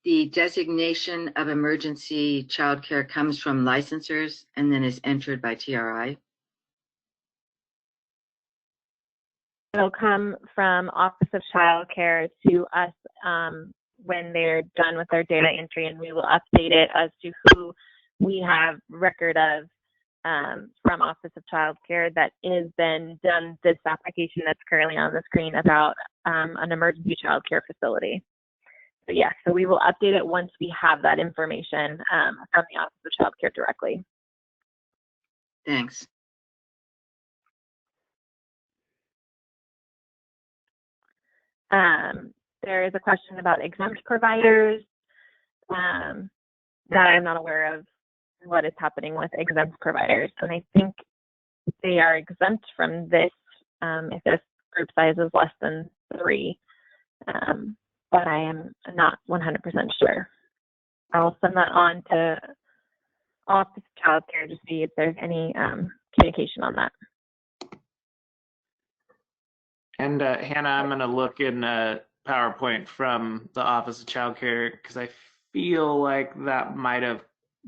the designation of emergency childcare comes from licensors and then is entered by TRI? It'll come from Office of Child Care to us when they're done with their data entry, and we will update it as to who we have record of from Office of Child Care that is then done this application that's currently on the screen about an emergency child care facility. So yes, so we will update it once we have that information from the Office of Child Care directly. Thanks. There is a question about exempt providers that I'm not aware of what is happening with exempt providers. And I think they are exempt from this if this group size is less than 3. But I am not 100% sure. I'll send that on to Office of Child Care to see if there's any communication on that. And Hannah, I'm going to look in PowerPoint from the Office of Child Care because I feel like that might have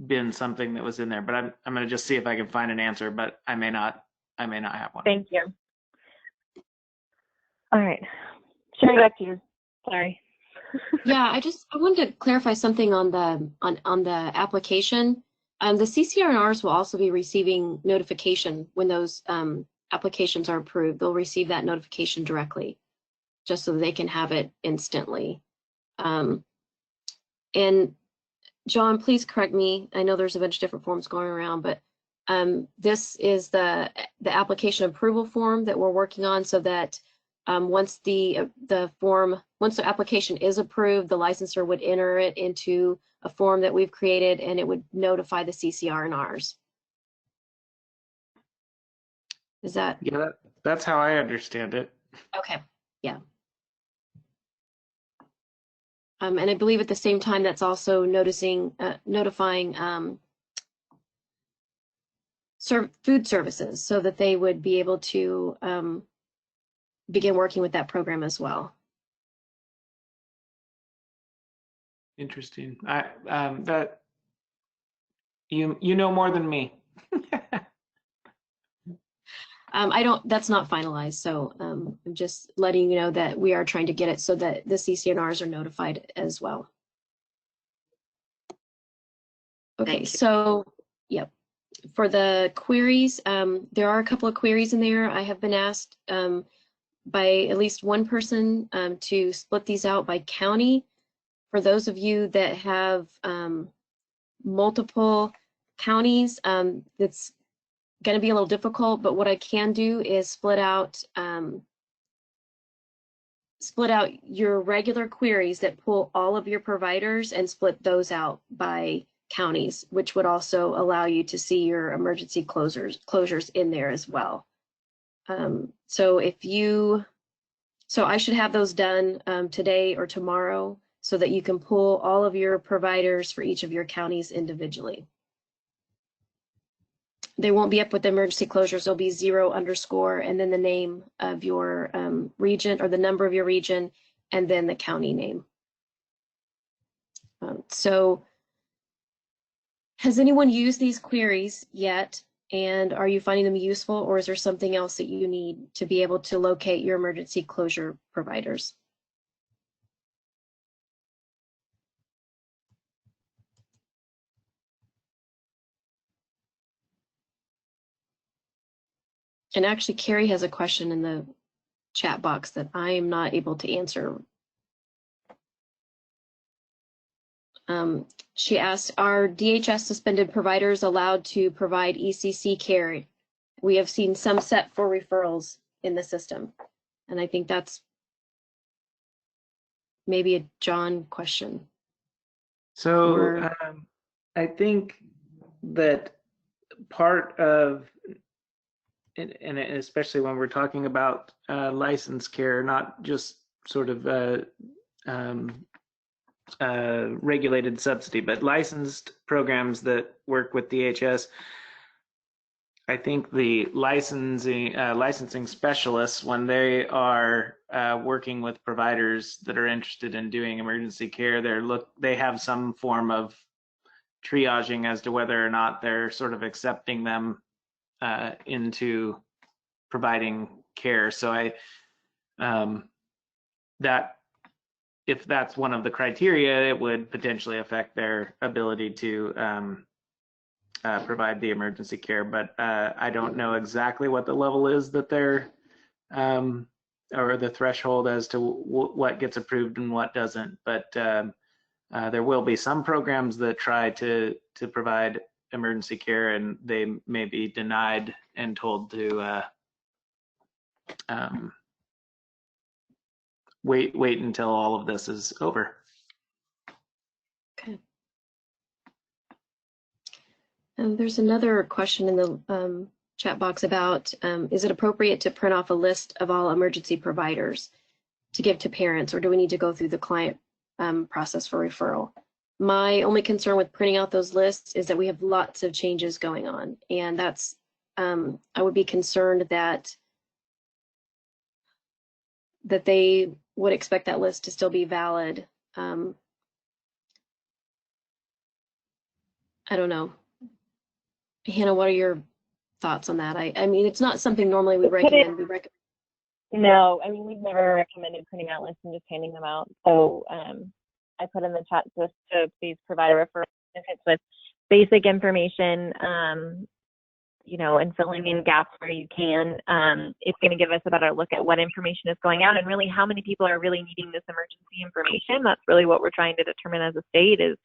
been something that was in there, but I'm going to just see if I can find an answer, but I may not have one. Thank you. All right, Sherry, back to you. Sorry. Yeah, I wanted to clarify something on the application. The CCR&Rs will also be receiving notification when those applications are approved. They'll receive that notification directly, just so they can have it instantly. And John, please correct me. I know there's a bunch of different forms going around, but this is the application approval form that we're working on, so that once the application is approved, the licensor would enter it into a form that we've created, and it would notify the CCR&Rs. Is that? Yeah, that's how I understand it. Okay, yeah. And I believe at the same time that's also notifying food services so that they would be able to begin working with that program as well. Interesting. That you know more than me. That's not finalized, so I'm just letting you know that we are trying to get it so that the CC&Rs are notified as well. Okay, so, yep. For the queries, there are a couple of queries in there. I have been asked by at least one person to split these out by county. For those of you that have multiple counties, it's going to be a little difficult, but what I can do is split out your regular queries that pull all of your providers and split those out by counties, which would also allow you to see your emergency closures in there as well. So I should have those done today or tomorrow so that you can pull all of your providers for each of your counties individually. They won't be up with the emergency closures. They'll be 0_ and then the name of your region or the number of your region and then the county name. So has anyone used these queries yet? And are you finding them useful, or is there something else that you need to be able to locate your emergency closure providers? And actually, Carrie has a question in the chat box that I am not able to answer. She asked, are DHS suspended providers allowed to provide ECC care? We have seen some set for referrals in the system. And I think that's maybe a John question. So I think that part of, and especially when we're talking about licensed care, not just sort of regulated subsidy, but licensed programs that work with DHS. I think the licensing specialists, when they are working with providers that are interested in doing emergency care, they have some form of triaging as to whether or not they're sort of accepting them into providing care. So that if that's one of the criteria, it would potentially affect their ability to provide the emergency care. But I don't know exactly what the level is that they're or the threshold as to what gets approved and what doesn't. But there will be some programs that try to provide emergency care, and they may be denied and told to wait until all of this is over. Okay. There's another question in the chat box about, is it appropriate to print off a list of all emergency providers to give to parents, or do we need to go through the client process for referral? My only concern with printing out those lists is that we have lots of changes going on, and that's, I would be concerned that they would expect that list to still be valid. I don't know. Hannah, what are your thoughts on that? I mean, it's not something normally we recommend. No, I mean, we've never recommended printing out lists and just handing them out. So I put in the chat just to please provide a referral with basic information, you know, and filling in gaps where you can. It's going to give us a better look at what information is going out and really how many people are really needing this emergency information. That's really what we're trying to determine as a state is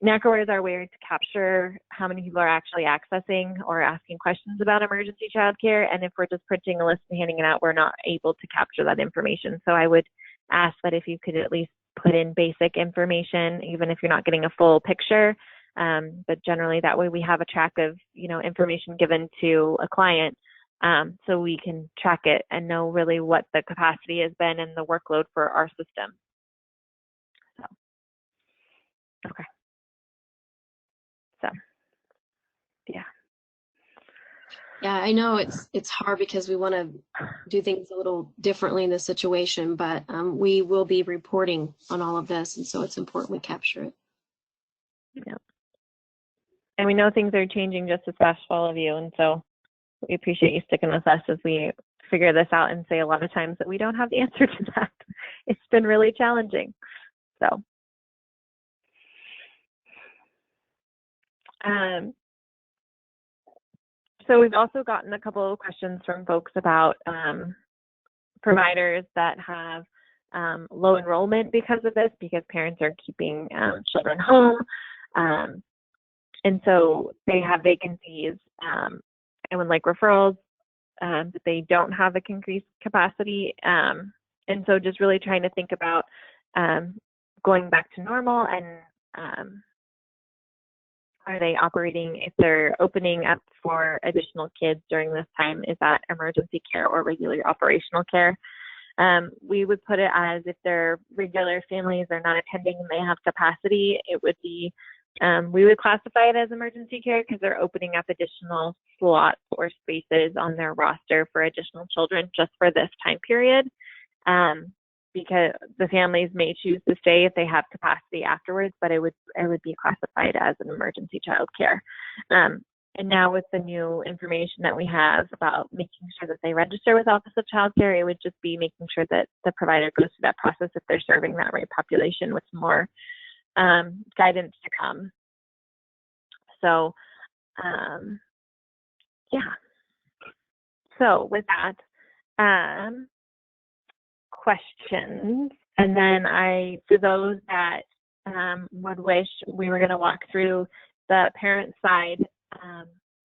NACCRRAware is our way to capture how many people are actually accessing or asking questions about emergency childcare. And if we're just printing a list and handing it out, we're not able to capture that information. So I would ask that if you could at least put in basic information, even if you're not getting a full picture. But generally that way we have a track of, you know, information given to a client so we can track it and know really what the capacity has been and the workload for our system. So, okay. So, yeah. Yeah, I know it's hard because we want to do things a little differently in this situation, but we will be reporting on all of this, and so it's important we capture it. Yeah. And we know things are changing just as fast for all of you, and so we appreciate you sticking with us as we figure this out and say a lot of times that we don't have the answer to that. It's been really challenging. So, so we've also gotten a couple of questions from folks about providers that have low enrollment because of this, because parents are keeping children home. And so they have vacancies and would like referrals, but they don't have a increased capacity. And so just really trying to think about going back to normal and are they operating, if they're opening up for additional kids during this time, is that emergency care or regular operational care? We would put it as if their regular families are not attending and they have capacity, it would be, we would classify it as emergency care because they're opening up additional slots or spaces on their roster for additional children just for this time period. Because the families may choose to stay if they have capacity afterwards, but it would be classified as an emergency child care. And now with the new information that we have about making sure that they register with Office of Child Care, it would just be making sure that the provider goes through that process if they're serving that right population with more guidance to come. So, yeah. So with that, questions, and then for those that would wish, we were going to walk through the parent side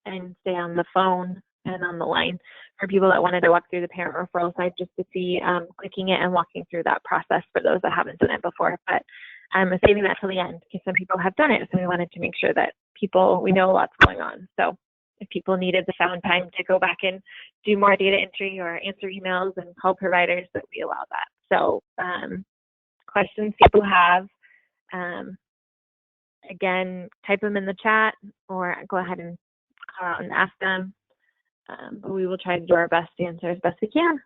and stay on the phone and on the line for people that wanted to walk through the parent referral side, just to see clicking it and walking through that process for those that haven't done it before. But I'm saving that till the end because some people have done it, so we wanted to make sure that we know a lot's going on. So if people needed the found time to go back and do more data entry or answer emails and call providers, that we allow that. So questions people have, again, type them in the chat or go ahead and call out and ask them. But we will try to do our best to answer as best we can.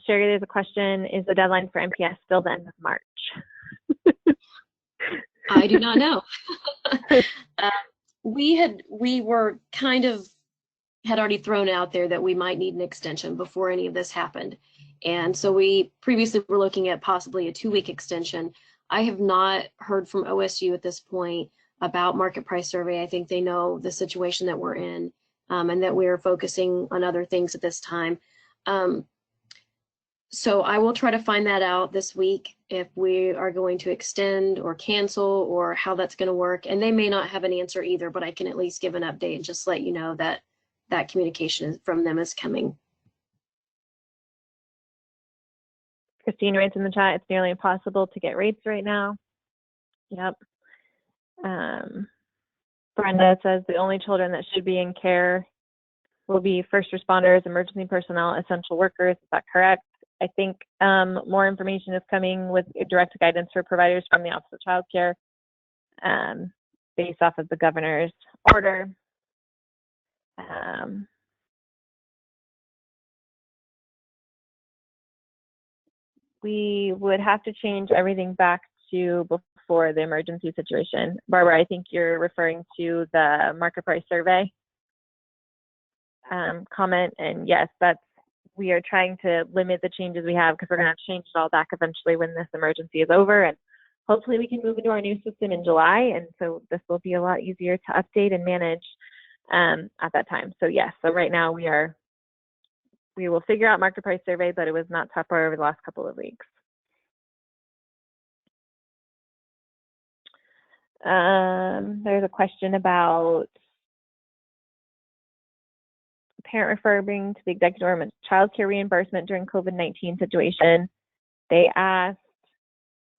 Sherry, there's a question, is the deadline for MPS still the end of March? I do not know. We were kind of had already thrown out there that we might need an extension before any of this happened. And so we previously were looking at possibly a 2-week extension. I have not heard from OSU at this point about market price survey. I think they know the situation that we're in and that we're focusing on other things at this time. So I will try to find that out this week if we are going to extend or cancel or how that's going to work. And they may not have an answer either, but I can at least give an update and just let you know that that communication from them is coming. Christine writes in the chat, it's nearly impossible to get rates right now. Yep. Brenda says the only children that should be in care will be first responders, emergency personnel, essential workers. Is that correct? I think more information is coming with direct guidance for providers from the Office of Child Care based off of the governor's order. We would have to change everything back to before the emergency situation. Barbara, I think you're referring to the market price survey comment, and yes, we are trying to limit the changes we have because we're going to change it all back eventually when this emergency is over, and hopefully we can move into our new system in July, and so this will be a lot easier to update and manage at that time. So yes, so right now we will figure out market price survey, but it was not top priority over the last couple of weeks. There's a question about parent referring to the executive order child care reimbursement during COVID-19 situation. They asked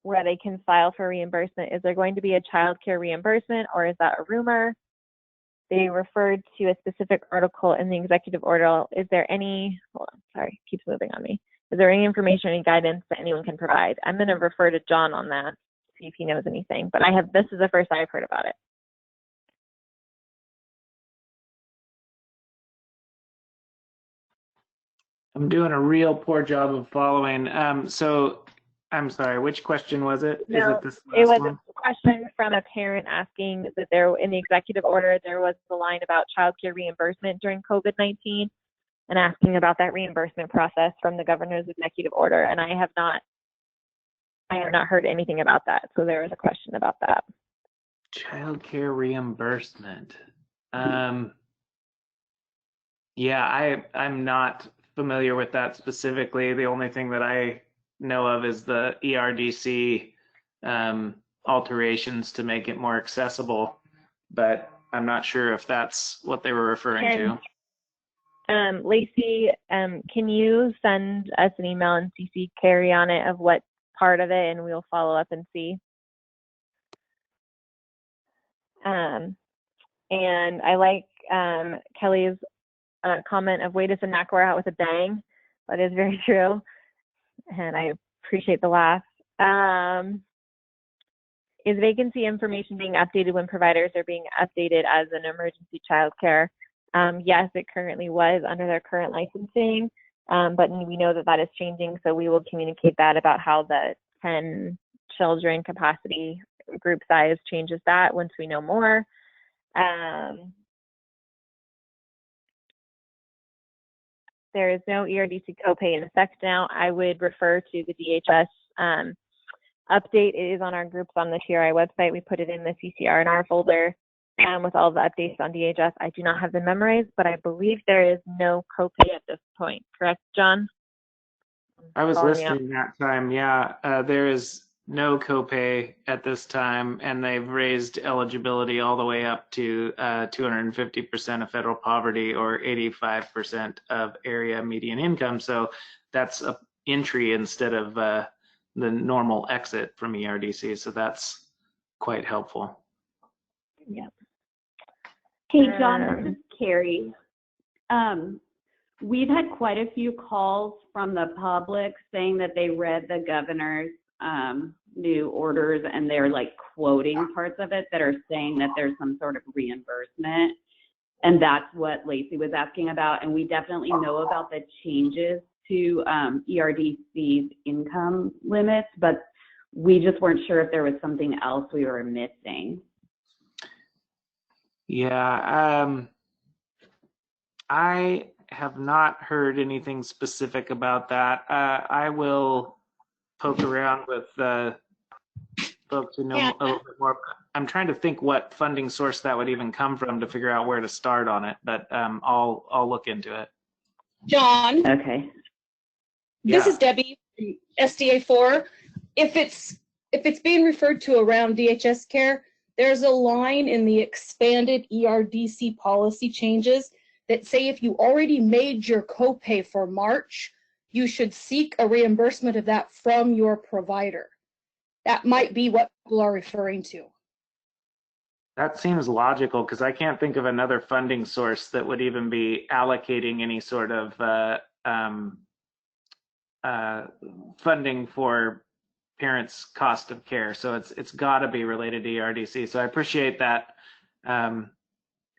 where they can file for reimbursement. Is there going to be a child care reimbursement, or is that a rumor? They referred to a specific article in the executive order. Is there any, hold on, sorry, keeps moving on me. Is there any information, any guidance that anyone can provide? I'm going to refer to John on that, see if he knows anything. But this is the first I've heard about it. I'm doing a real poor job of following. So I'm sorry, which question was it? No, Is it this it last was one? a question from a parent asking that there, in the executive order, there was the line about child care reimbursement during COVID-19 and asking about that reimbursement process from the governor's executive order. And I have not heard anything about that. So there was a question about that. Child care reimbursement. Yeah, I'm not familiar with that specifically. The only thing that I know of is the ERDC alterations to make it more accessible, but I'm not sure if that's what they were referring to. Lacey, can you send us an email and CC Carrie on it of what part of it, and we'll follow up and see. And I like Kelly's comment of way to send NACCRRAware out with a bang. That is very true, and I appreciate the laugh. Is vacancy information being updated when providers are being updated as an emergency child care? Yes, it currently was under their current licensing, but we know that that is changing, so we will communicate that about how the 10 children capacity group size changes that once we know more. There is no ERDC copay in effect now. I would refer to the DHS update. It is on our groups on the TRI website. We put it in the CCR&R folder with all the updates on DHS. I do not have them memorized, but I believe there is no copay at this point. Correct, John? I was listening that time. Yeah, there is no copay at this time, and they've raised eligibility all the way up to 250% of federal poverty or 85% of area median income. So that's an entry instead of the normal exit from ERDC. So that's quite helpful. Yeah. Hey, John, this is Carrie. We've had quite a few calls from the public saying that they read the governor's new orders, and they're like quoting parts of it that are saying that there's some sort of reimbursement. And that's what Lacey was asking about. And we definitely know about the changes to ERDC's income limits, but we just weren't sure if there was something else we were missing. Yeah, I have not heard anything specific about that. I will poke around with folks who know a little bit more. I'm trying to think what funding source that would even come from to figure out where to start on it, but I'll look into it. John. Okay. This is Debbie from SDA4. If it's being referred to around DHS care, there's a line in the expanded ERDC policy changes that say if you already made your copay for March, you should seek a reimbursement of that from your provider. That might be what people are referring to. That seems logical because I can't think of another funding source that would even be allocating any sort of funding for parents' cost of care. So it's got to be related to ERDC. So I appreciate that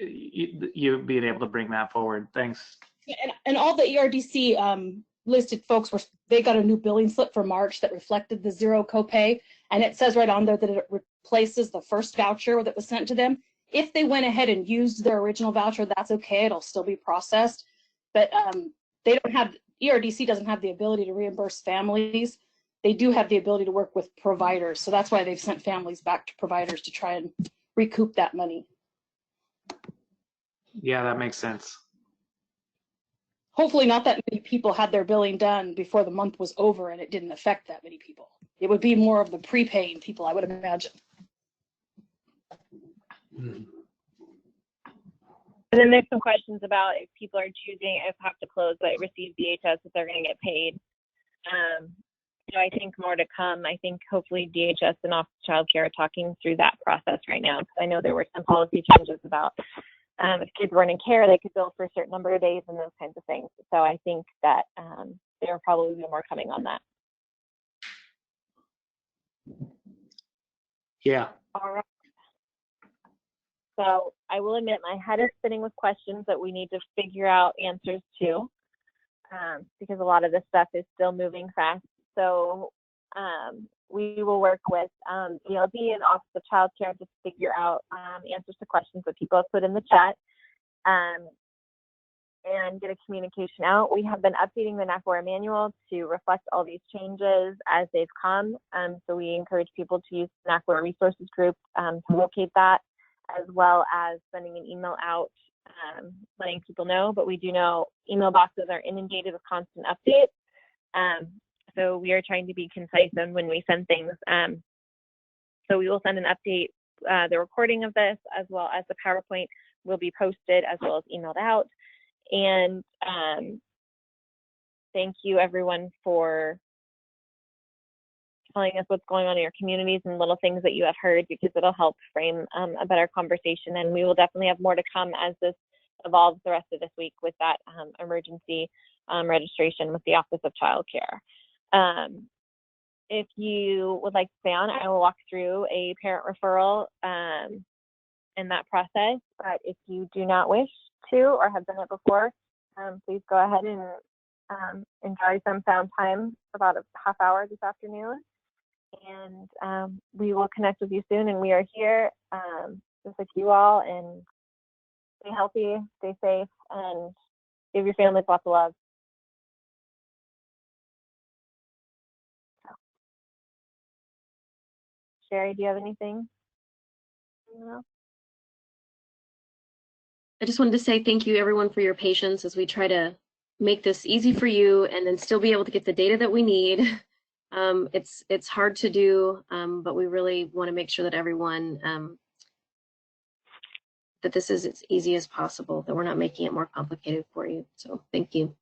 you being able to bring that forward. Thanks. And all the ERDC listed folks they got a new billing slip for March that reflected the zero copay, and it says right on there that it replaces the first voucher that was sent to them. If they went ahead and used their original voucher, that's okay. It'll still be processed, but they don't have ERDC doesn't have the ability to reimburse families. They do have the ability to work with providers, so that's why they've sent families back to providers to try and recoup that money. Yeah, that makes sense. Hopefully not that many people had their billing done before the month was over and it didn't affect that many people. It would be more of the prepaying people, I would imagine. And then there's some questions about if people are choosing if have to close but receive DHS, if they're going to get paid. I think more to come. I think hopefully DHS and Office of Child Care are talking through that process right now. Because I know there were some policy changes about if kids weren't in care, they could bill for a certain number of days and those kinds of things. So I think that there will probably be more coming on that. Yeah. All right. So I will admit my head is spinning with questions that we need to figure out answers to because a lot of this stuff is still moving fast. So we will work with ELD and Office of Child Care to figure out answers to questions that people have put in the chat and get a communication out. We have been updating the NACCRRAware manual to reflect all these changes as they've come. So we encourage people to use the NACCRRAware resources group to locate that, as well as sending an email out letting people know. But we do know email boxes are inundated with constant updates. So we are trying to be concise on when we send things. So we will send an update. The recording of this, as well as the PowerPoint, will be posted as well as emailed out. And thank you everyone for telling us what's going on in your communities and little things that you have heard, because it'll help frame a better conversation. And we will definitely have more to come as this evolves the rest of this week with that emergency registration with the Office of Child Care. If you would like to stay on, I will walk through a parent referral in that process. But if you do not wish to or have done it before, please go ahead and enjoy some found time, about a half hour this afternoon. And we will connect with you soon. And we are here just like you all. And stay healthy, stay safe, and give your families lots of love. Sherry, do you have anything? No? I just wanted to say thank you everyone for your patience as we try to make this easy for you and then still be able to get the data that we need. It's hard to do, but we really want to make sure that everyone, that this is as easy as possible, that we're not making it more complicated for you. So thank you.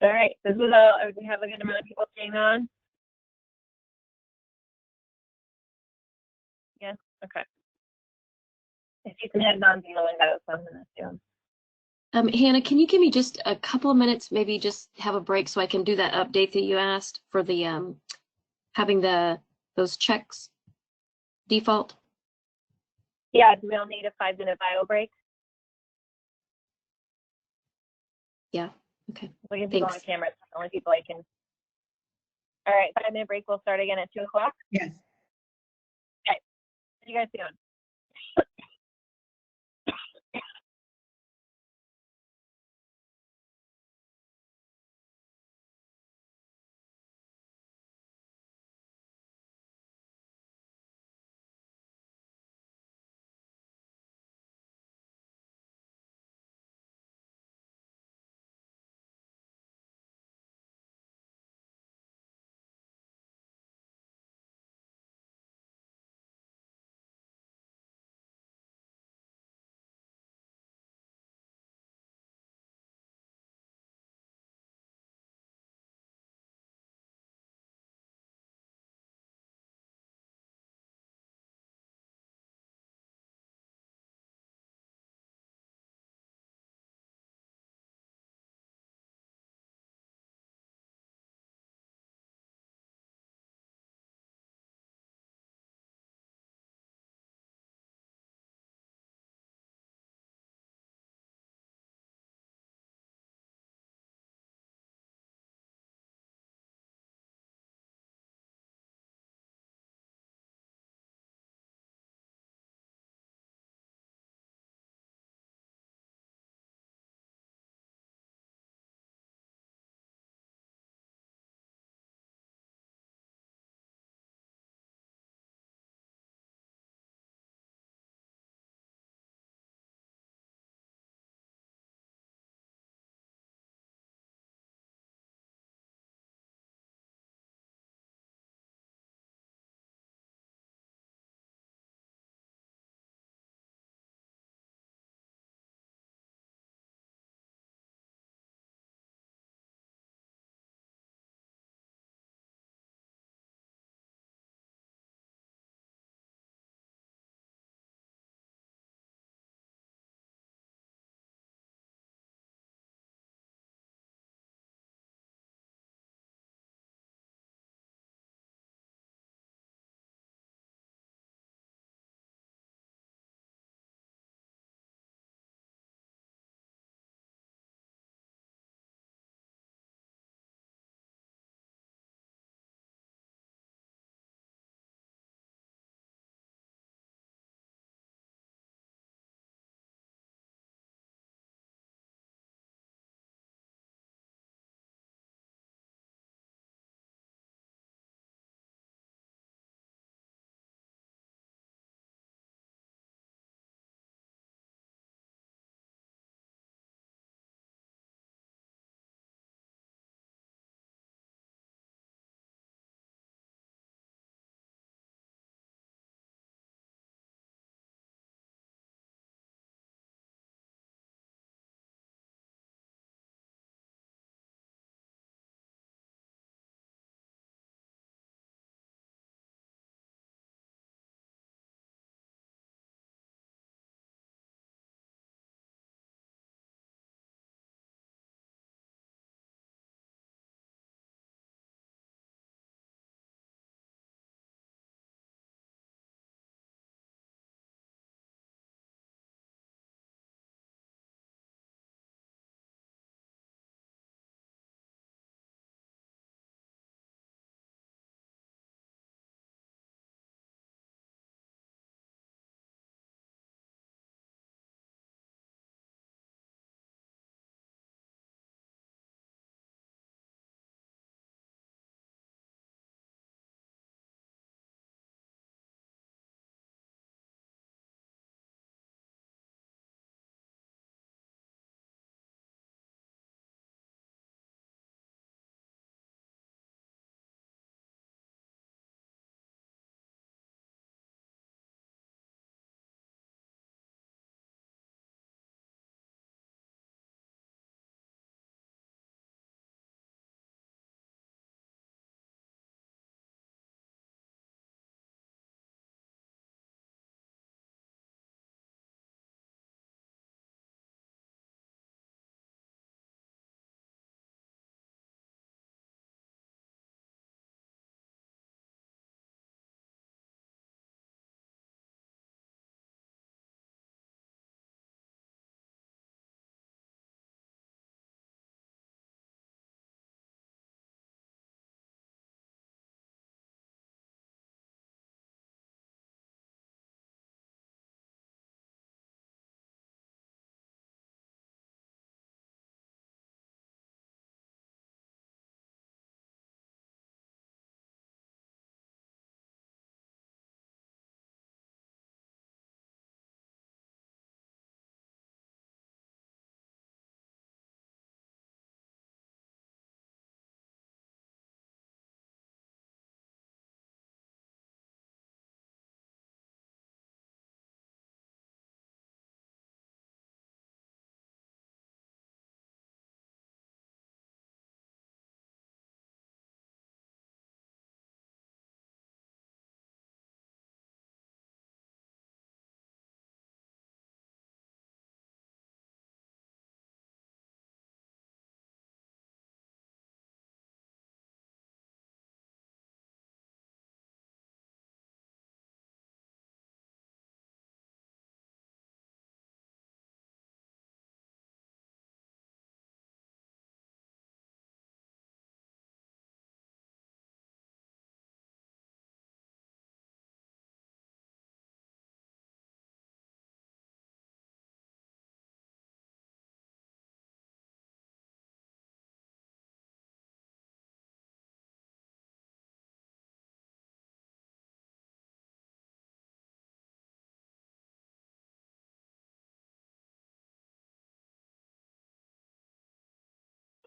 All right, this is all. We have a good amount of people staying on. Yes, okay. If you can head on, dealing that with 5 minutes soon. Hannah, can you give me just a couple of minutes, maybe just have a break so I can do that update that you asked for the having those checks default? Yeah, do we all need a 5-minute bio break? Yeah, okay. We'll get people on camera. It's the only people I can. All right, 5-minute break. We'll start again at 2 o'clock. Yes. Okay, what are you guys doing?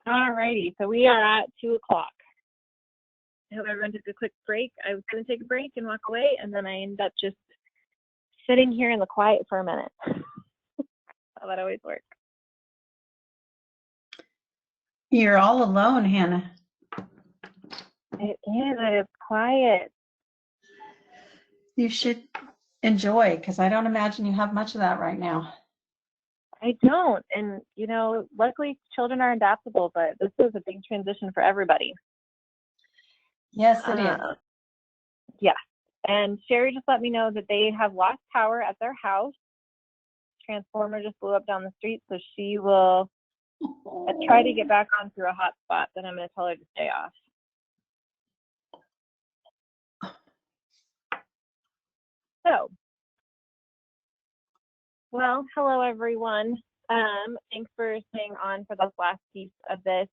All righty, so we are at 2 o'clock. I hope everyone took a quick break. I was going to take a break and walk away, and then I ended up just sitting here in the quiet for a minute. How that always works. You're all alone, Hannah. It is. It is quiet. You should enjoy, because I don't imagine you have much of that right now. I don't. And, you know, luckily children are adaptable, but this is a big transition for everybody. Yes, it is. Yeah. And Sherry just let me know that they have lost power at their house. Transformer just blew up down the street, so she will try to get back on through a hotspot. Then I'm going to tell her to stay off. So, well, hello everyone. Thanks for staying on for this last piece of this.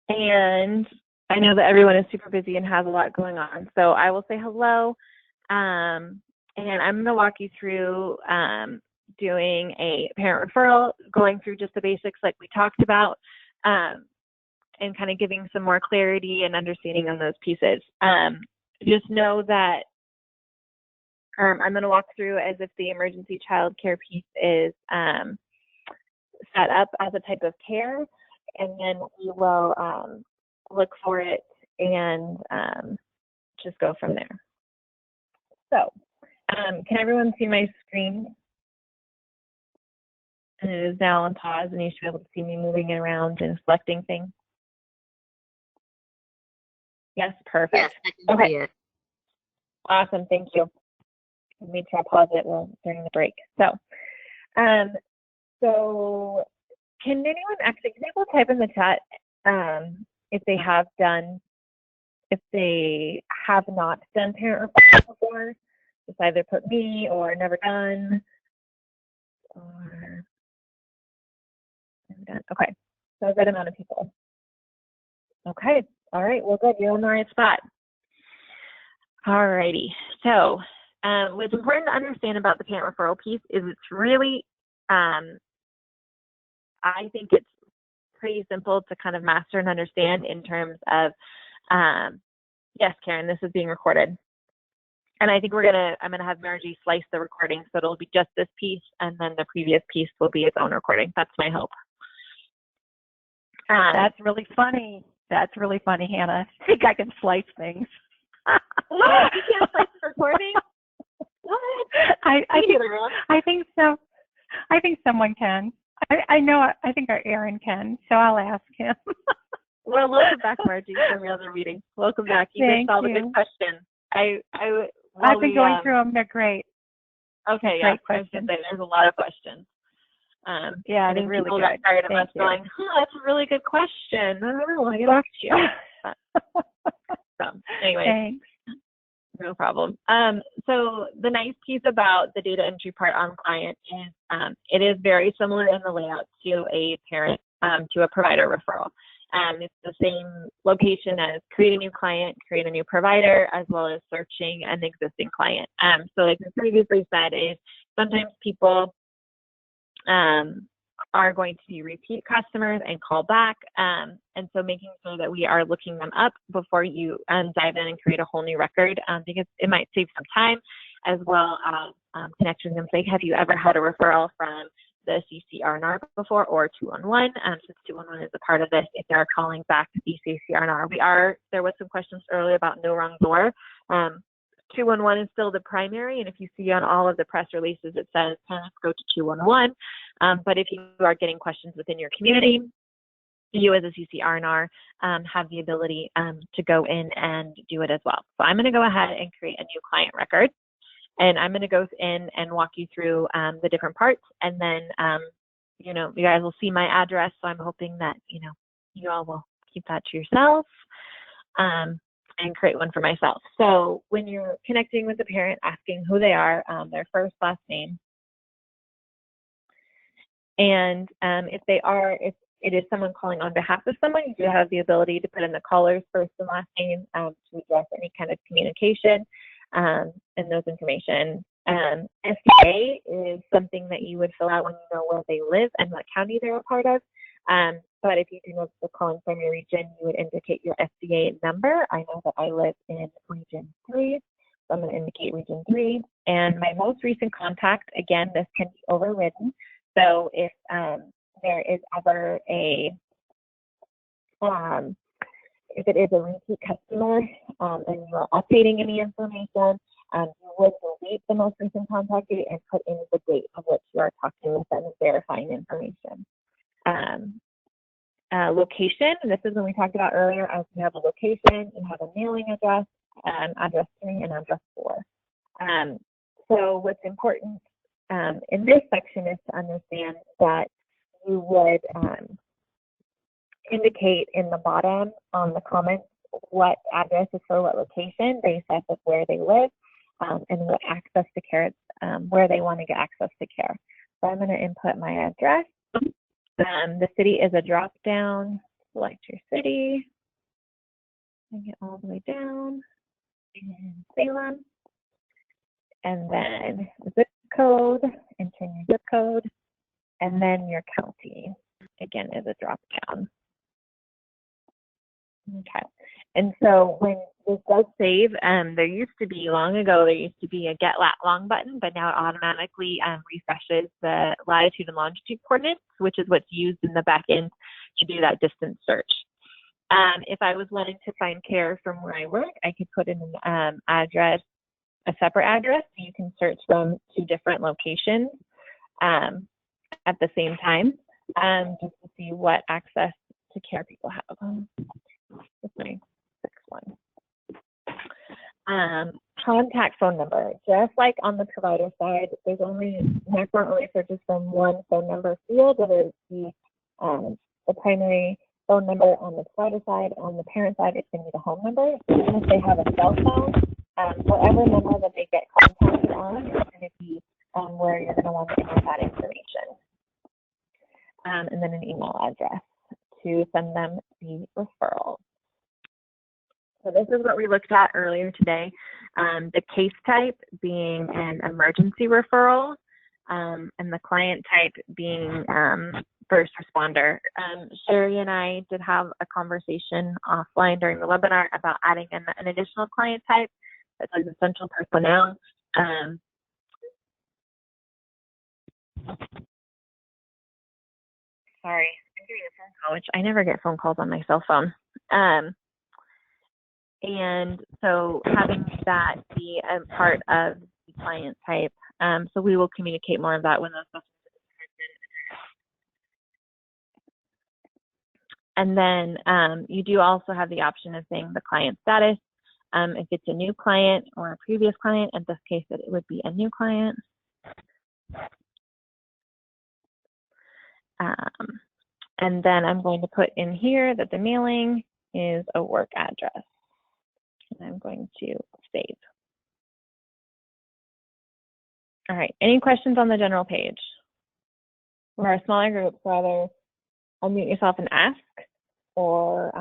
And I know that everyone is super busy and has a lot going on. So I will say hello. And I'm going to walk you through doing a parent referral, going through just the basics like we talked about, and kind of giving some more clarity and understanding on those pieces. Just know that I'm going to walk through as if the emergency child care piece is set up as a type of care, and then we will look for it and just go from there. So, can everyone see my screen? And it is now on pause, and you should be able to see me moving around and selecting things. Yes, perfect. Yes, I can see it. Awesome, thank you. Let me try to pause it during the break. So, so can anyone actually, can people type in the chat if they have not done parent referrals before? Just either put me or never done or never done. Okay, so a good amount of people. Okay, all right, well good, you're on the right spot. All righty, so what's important to understand about the parent referral piece is it's really, I think it's pretty simple to kind of master and understand in terms of, yes, Karen, this is being recorded. And I think I'm gonna have Margie slice the recording, so it'll be just this piece, and then the previous piece will be its own recording. That's my hope. That's really funny. That's really funny, Hannah. I think I can slice things. What? You can't slice the recording? What? I think so. I think someone can. I think our Aaron can, so I'll ask him. Well, welcome back, Margie, from the other meeting. Welcome back. You missed all the good questions. I've been going through them. They're great. Okay, yeah. Great questions. There's a lot of questions. Yeah, I think really people good. got tired of us going, that's a really good question. I want to get back to you. So, anyway. Thanks. No problem. So the nice piece about the data entry part on client is it is very similar in the layout to a parent, to a provider referral. It's the same location as create a new client, create a new provider, as well as searching an existing client. So like I previously said, is sometimes people are going to be repeat customers and call back. And so making sure that we are looking them up before you dive in and create a whole new record, because it might save some time, as well as connecting them. Say, have you ever had a referral from the CCR&R before, or 211? Since 211 is a part of this, if they are calling back to the CCR&R, there was some questions earlier about no wrong door. 211 is still the primary, and if you see on all of the press releases, it says parents go to 211. But if you are getting questions within your community, you as a CCR&R have the ability to go in and do it as well. So I'm going to go ahead and create a new client record, and I'm going to go in and walk you through the different parts, and then you guys will see my address. So I'm hoping that you all will keep that to yourself. And create one for myself. So when you're connecting with the parent, asking who they are, their first, last name, and if it is someone calling on behalf of someone, you do have the ability to put in the caller's first and last name to address any kind of communication and those information. SCA is something that you would fill out when you know where they live and what county they're a part of. But if you do know the calling from your region, you would indicate your SCA number. I know that I live in Region 3, so I'm going to indicate Region 3. And my most recent contact, again, this can be overridden. So if there is ever a, if it is a repeat customer and you're updating any information, you would delete the most recent contact date and put in the date of which you are talking with them and verifying information. Location, this is when we talked about earlier, as you have a location, you have a mailing address, address 3 and address 4. So what's important in this section is to understand that you would indicate in the bottom on the comments what address is for what location based off of where they live and what access to care, where they want to get access to care. So I'm going to input my address. The city is a drop down. Select your city and get all the way down. And Salem. And then zip code, enter your zip code, and then your county, again, is a drop down. Okay, and so when this does save, there used to be, long ago, there used to be a get lat long button, but now it automatically refreshes the latitude and longitude coordinates, which is what's used in the back end to do that distance search. If I was wanting to find care from where I work, I could put in an address, a separate address, so you can search from 2 different locations at the same time, just to see what access to care people have. That's my 6th one. Contact phone number. Just like on the provider side, there's only, NACCRRAware only searches from 1 phone number field, whether it's the primary phone number on the provider side. On the parent side, it's going to be the home number. So even if they have a cell phone, whatever number that they get contacted on is going to be where you're going to want to enter that information. And then an email address to send them the referral. So this is what we looked at earlier today. The case type being an emergency referral, and the client type being first responder. Sherry and I did have a conversation offline during the webinar about adding an additional client type that says essential personnel. Sorry, I'm getting a phone call, which I never get phone calls on my cell phone. And so having that be a part of the client type. So we will communicate more of that when those questions are determined. And then you do also have the option of saying the client status. If it's a new client or a previous client, in this case it would be a new client. And then I'm going to put in here that the mailing is a work address. And I'm going to save. All right, any questions on the general page? For our smaller groups, rather unmute yourself and ask, or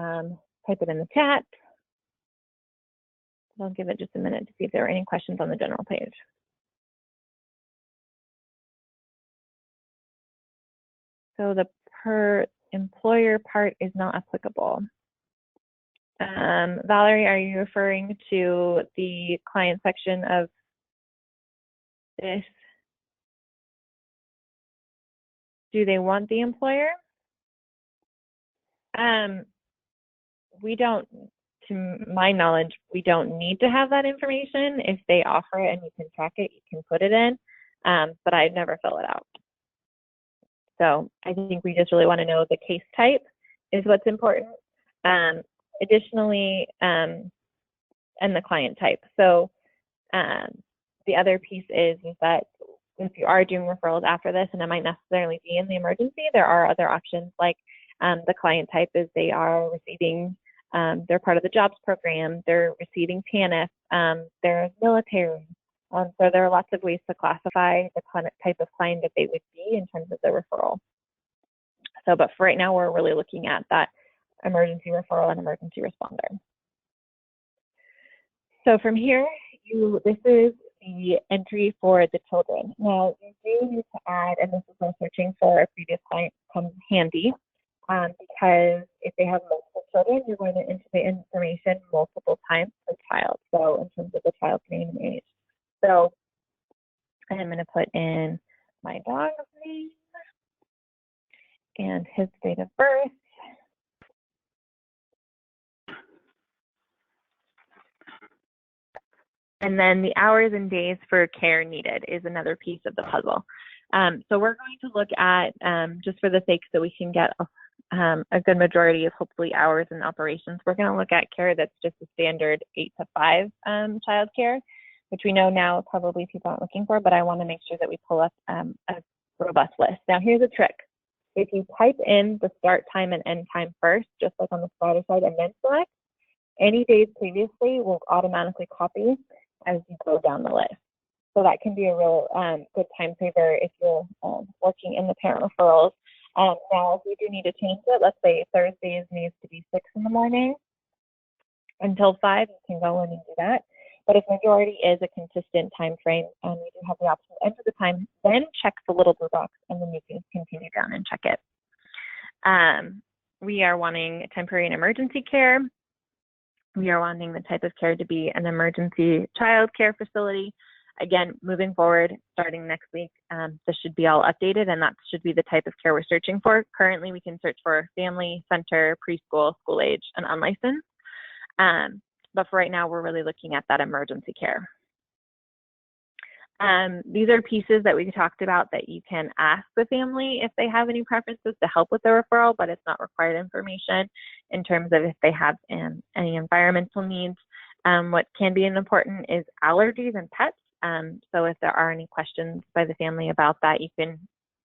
type it in the chat. I'll give it just a minute to see if there are any questions on the general page. So the per employer part is not applicable. Valerie, are you referring to the client section of this? Do they want the employer? We don't, to my knowledge, we don't need to have that information. If they offer it and you can track it, you can put it in, but I'd never fill it out. So I think we just really want to know the case type is what's important. Additionally, and the client type. So the other piece is that if you are doing referrals after this, and it might necessarily be in the emergency, there are other options like the client type is they are receiving, they're part of the jobs program, they're receiving TANF, they're military. So there are lots of ways to classify the type of client that they would be in terms of the referral. So, but for right now, we're really looking at that emergency referral and emergency responder. So from here, this is the entry for the children. Now, you do need to add, and this is when searching for a previous client comes handy, because if they have multiple children, you're going to enter the information multiple times per child. So in terms of the child's name and age. So I'm going to put in my dog's name and his date of birth. And then the hours and days for care needed is another piece of the puzzle. So we're going to look at, just for the sake so we can get a good majority of hopefully hours and operations, we're going to look at care that's just a standard 8 to 5 child care, which we know now probably people aren't looking for, but I want to make sure that we pull up a robust list. Now here's a trick. If you type in the start time and end time first, just like on the spotter side, and then select, any days previously will automatically copy as you go down the list. So that can be a real good time saver if you're working in the parent referrals. Now, if we do need to change it, let's say Thursdays needs to be 6 in the morning until 5, you can go in and do that. But if majority is a consistent time frame, you do have the option to enter the time, then check the little blue box, and then you can continue down and check it. We are wanting temporary and emergency care. We are wanting the type of care to be an emergency child care facility. Again, moving forward, starting next week, this should be all updated, and that should be the type of care we're searching for. Currently, we can search for family, center, preschool, school age, and unlicensed. But for right now, we're really looking at that emergency care. These are pieces that we talked about that you can ask the family if they have any preferences to help with the referral, but it's not required information in terms of if they have any environmental needs. What can be important is allergies and pets. So if there are any questions by the family about that, you can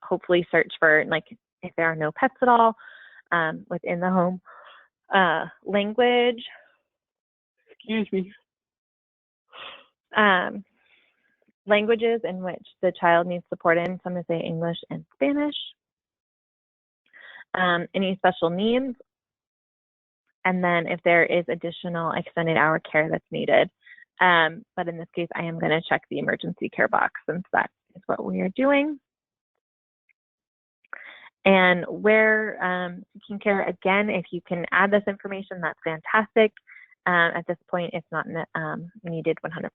hopefully search for, like, if there are no pets at all within the home. Language, excuse me. Languages in which the child needs support in, some say English and Spanish. Any special needs, and then if there is additional extended hour care that's needed. But in this case, I am going to check the emergency care box since that is what we are doing. And where seeking care, again, if you can add this information, that's fantastic. At this point, it's not needed 100%.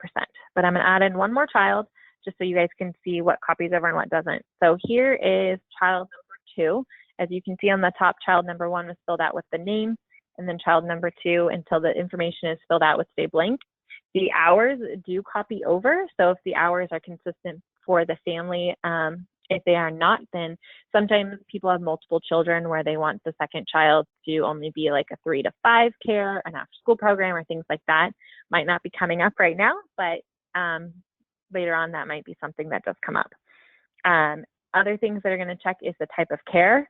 But I'm going to add in one more child just so you guys can see what copies over and what doesn't. So here is child number 2. As you can see on the top, child number 1 was filled out with the name, and then child number 2 until the information is filled out would stay blank. The hours do copy over, so if the hours are consistent for the family, if they are not, then sometimes people have multiple children where they want the second child to only be like a 3 to 5 care, an after school program, or things like that. Might not be coming up right now, but later on that might be something that does come up. Other things that are going to check is the type of care,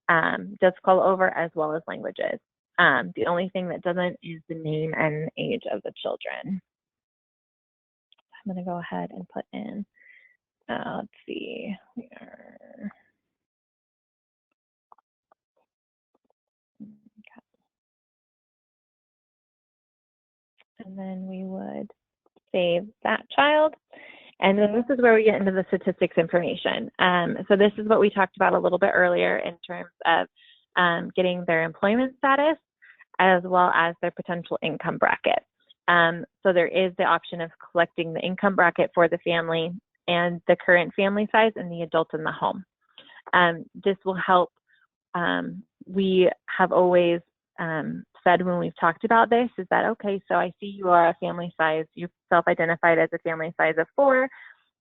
does call over, as well as languages. The only thing that doesn't is the name and age of the children. I'm going to go ahead and put in, let's see, we are, okay. And then we would save that child. And then this is where we get into the statistics information. So this is what we talked about a little bit earlier in terms of getting their employment status as well as their potential income bracket. So there is the option of collecting the income bracket for the family and the current family size and the adult in the home. This will help. We have always said when we've talked about this is that, okay, so I see you are a family size, you've self-identified as a family size of 4.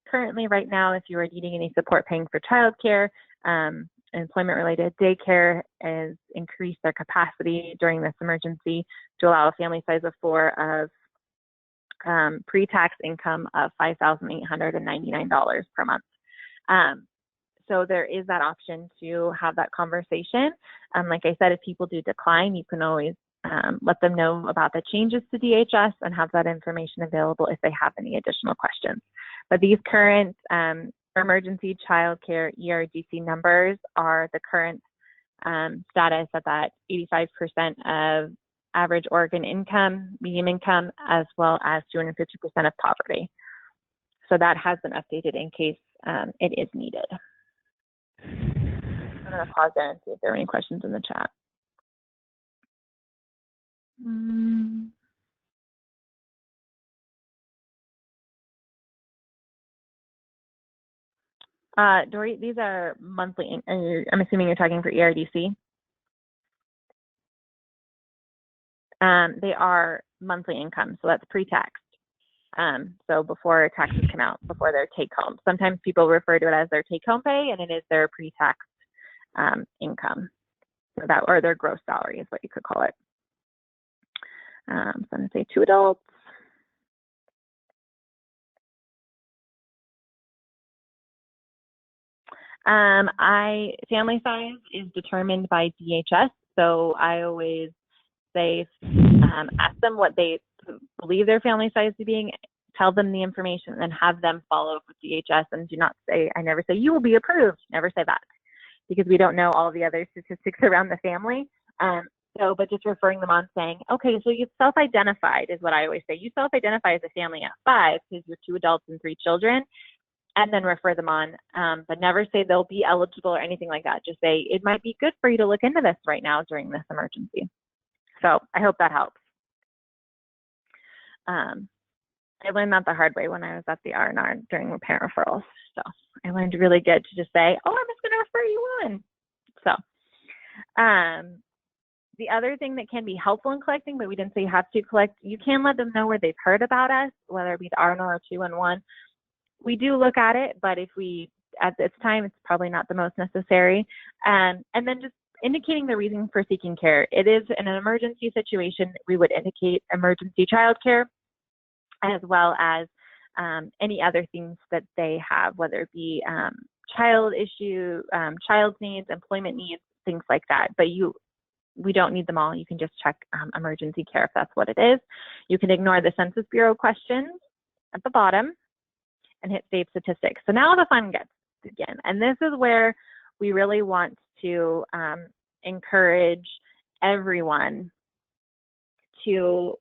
Currently, right now, if you are needing any support paying for childcare, employment-related daycare has increased their capacity during this emergency to allow a family size of 4 of pre-tax income of $5,899 per month. So there is that option to have that conversation. Like I said, if people do decline, you can always let them know about the changes to DHS and have that information available if they have any additional questions. But these current emergency child care ERDC numbers are the current status at that 85% of average Oregon income, medium income, as well as 250% of poverty. So that has been updated in case it is needed. I'm going to pause there and see if there are any questions in the chat. Dory, these are monthly. I'm assuming you're talking for ERDC. They are monthly income, so that's pre-tax. So before taxes come out, before their take-home. Sometimes people refer to it as their take-home pay, and it is their pre-tax income, or their gross salary is what you could call it. So I'm going to say 2 adults. Family size is determined by DHS, so I always say, ask them what they believe their family size to be, tell them the information, and have them follow up with DHS. And do not say, I never say you will be approved. Never say that, because we don't know all the other statistics around the family. But just referring them on, saying, okay, so you've self-identified is what I always say. You self-identify as a family at 5 because you're 2 adults and 3 children, and then refer them on. But never say they'll be eligible or anything like that. Just say, it might be good for you to look into this right now during this emergency. So I hope that helps. I learned that the hard way when I was at the R&R during parent referrals. So I learned really good to just say, oh, I'm just going to refer you on. So the other thing that can be helpful in collecting, but we didn't say you have to collect, you can let them know where they've heard about us, whether it be the R&R or 211. We do look at it, but if we, at this time, it's probably not the most necessary. And then just indicating the reason for seeking care. It is in an emergency situation, we would indicate emergency child care, as well as any other things that they have, whether it be child issue, child needs, employment needs, things like that. But we don't need them all. You can just check emergency care if that's what it is. You can ignore the Census Bureau questions at the bottom and hit Save Statistics. So now the fun gets to begin. And this is where we really want to encourage everyone to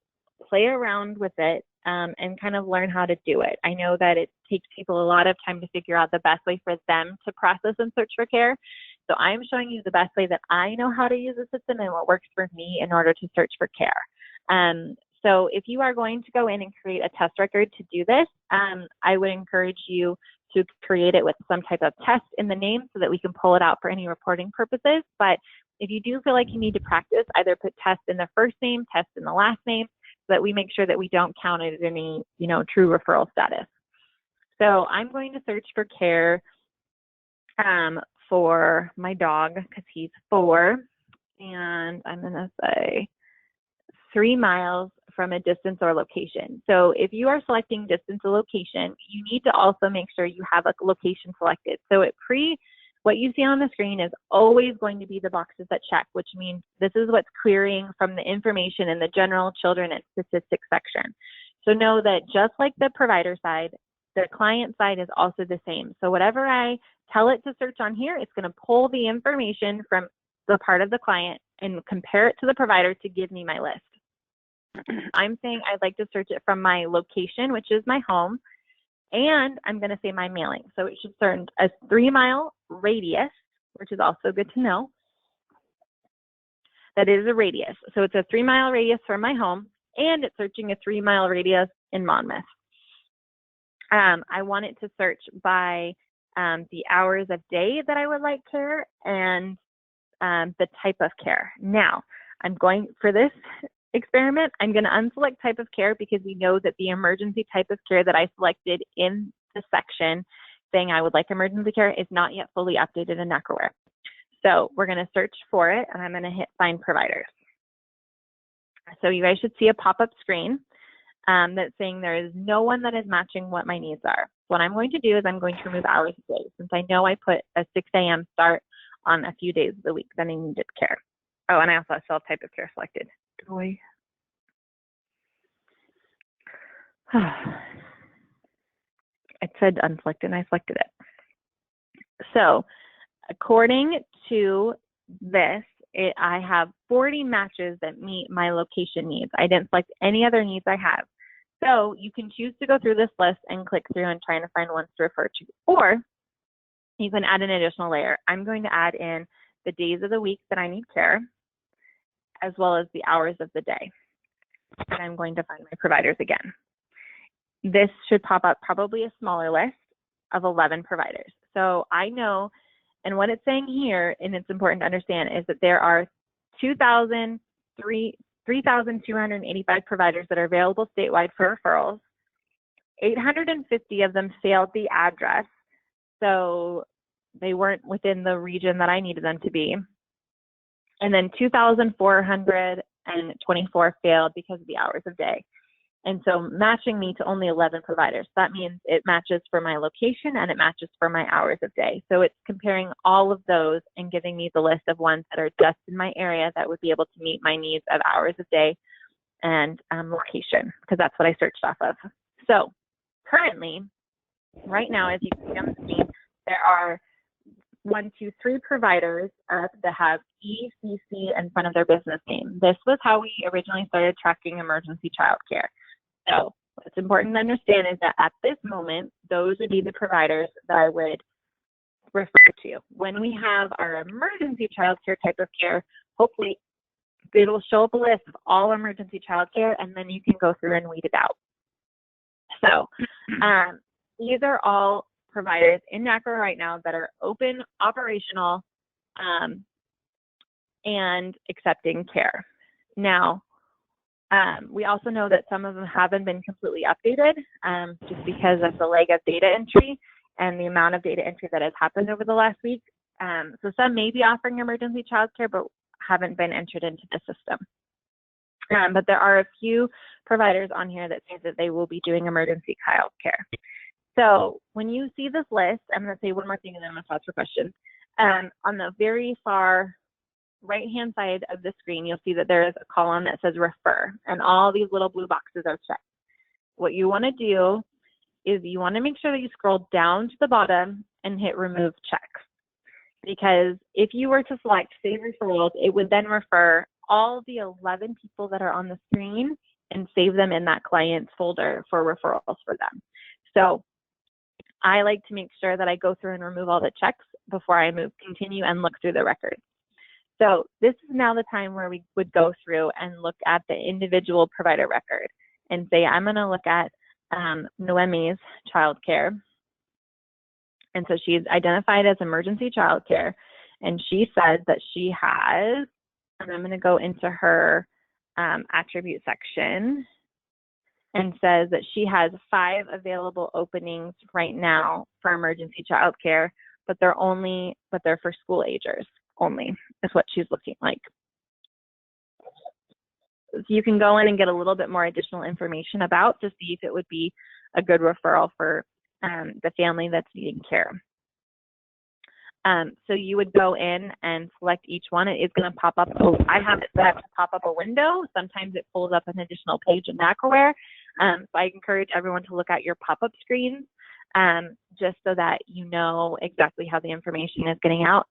play around with it and kind of learn how to do it. I know that it takes people a lot of time to figure out the best way for them to process and search for care. So I'm showing you the best way that I know how to use the system and what works for me in order to search for care. So if you are going to go in and create a test record to do this, I would encourage you to create it with some type of test in the name so that we can pull it out for any reporting purposes. But if you do feel like you need to practice, either put test in the first name, test in the last name, so that we make sure that we don't count it as any, true referral status. So I'm going to search for care for my dog because he's 4, and I'm going to say 3 miles from a distance or location. So if you are selecting distance or location, you need to also make sure you have a location selected. So what you see on the screen is always going to be the boxes that check, which means this is what's querying from the information in the general children and statistics section. So know that just like the provider side, the client side is also the same. So whatever I tell it to search on here, it's going to pull the information from the part of the client and compare it to the provider to give me my list. I'm saying I'd like to search it from my location, which is my home, and I'm going to say my mailing. So it should search a 3-mile radius, which is also good to know. That is a radius. So it's a 3-mile radius from my home, and it's searching a 3-mile radius in Monmouth. I want it to search by the hours of day that I would like care and the type of care. Now, for this experiment, I'm going to unselect type of care because we know that the emergency type of care that I selected in the section saying I would like emergency care is not yet fully updated in NACCRRAware. So we're going to search for it, and I'm going to hit Find Providers. So you guys should see a pop-up screen that's saying there is no one that is matching what my needs are. What I'm going to do is I'm going to remove hours of day, since I know I put a 6 a.m. start on a few days of the week that I needed care. Oh, and I also have type of care selected. Boy. It said unselected and I selected it. So according to this, I have 40 matches that meet my location needs. I didn't select any other needs I have. So you can choose to go through this list and click through and try to find ones to refer to, or you can add an additional layer. I'm going to add in the days of the week that I need care, as well as the hours of the day. And I'm going to find my providers again. This should pop up probably a smaller list of 11 providers. So I know, and what it's saying here, and it's important to understand, is that there are 3,285 providers that are available statewide for referrals. 850 of them failed the address, so they weren't within the region that I needed them to be. And then 2,424 failed because of the hours of day. And so matching me to only 11 providers. That means it matches for my location and it matches for my hours of day. So it's comparing all of those and giving me the list of ones that are just in my area that would be able to meet my needs of hours of day and location, because that's what I searched off of. So currently, right now, as you can see on the screen, there are 3 providers that have ECC in front of their business name. This was how we originally started tracking emergency child care. So what's important to understand is that at this moment, those would be the providers that I would refer to. When we have our emergency child care type of care, hopefully it'll show up a list of all emergency child care, and then you can go through and weed it out. So these are all providers in NACCRRA right now that are open, operational, and accepting care. Now, we also know that some of them haven't been completely updated just because of the lag of data entry and the amount of data entry that has happened over the last week. So some may be offering emergency child care, but haven't been entered into the system. But there are a few providers on here that say that they will be doing emergency child care. So when you see this list, I'm going to say one more thing and then I'm going to pause for questions. On the very far right-hand side of the screen, you'll see that there is a column that says refer, and all these little blue boxes are checked. What you want to do is you want to make sure that you scroll down to the bottom and hit remove check. Because if you were to select save referrals, it would then refer all the 11 people that are on the screen and save them in that client's folder for referrals for them. So I like to make sure that I go through and remove all the checks before I continue and look through the record. So this is now the time where we would go through and look at the individual provider record and say, I'm going to look at Noemi's childcare. And so she's identified as emergency childcare. And she said that she has, and I'm going to go into her attribute section, and says that she has 5 available openings right now for emergency childcare, but they're for school agers only, is what she's looking like. So you can go in and get a little bit more additional information about to see if it would be a good referral for the family that's needing care. So you would go in and select each one. It is going to pop up. I have it set up to pop up a window. Sometimes it pulls up an additional page in NACCRRAware. So I encourage everyone to look at your pop-up screens just so that you know exactly how the information is getting out.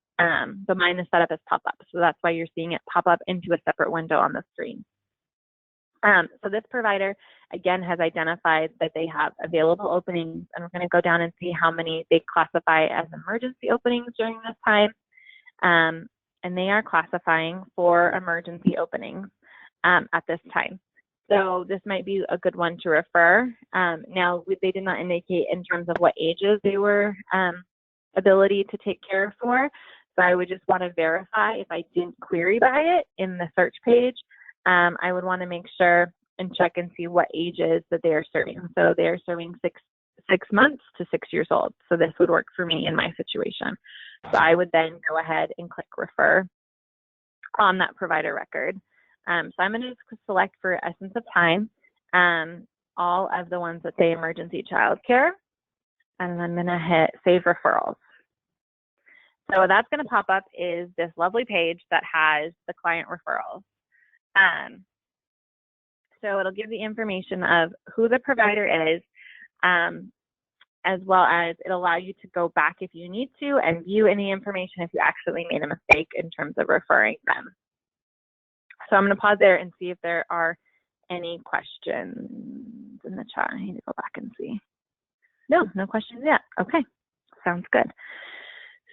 But mine is set up as pop-up, so that's why you're seeing it pop up into a separate window on the screen. So this provider, again, has identified that they have available openings, and we're going to go down and see how many they classify as emergency openings during this time. And they are classifying 4 emergency openings at this time. So this might be a good one to refer. Now, they did not indicate in terms of what ages they were ability to take care for. So I would just want to verify if I didn't query by it in the search page. I would want to make sure and check and see what ages that they are serving. So they are serving 6 months to 6 years old. So this would work for me in my situation. So I would then go ahead and click refer on that provider record. So I'm going to select for essence of time all of the ones that say emergency child care, and I'm going to hit save referrals. So what that's going to pop up is this lovely page that has the client referrals. So it'll give the information of who the provider is, as well as it'll allow you to go back if you need to and view any information if you actually made a mistake in terms of referring them. So I'm going to pause there and see if there are any questions. in the chat. I need to go back and see. No questions yet. Okay, sounds good.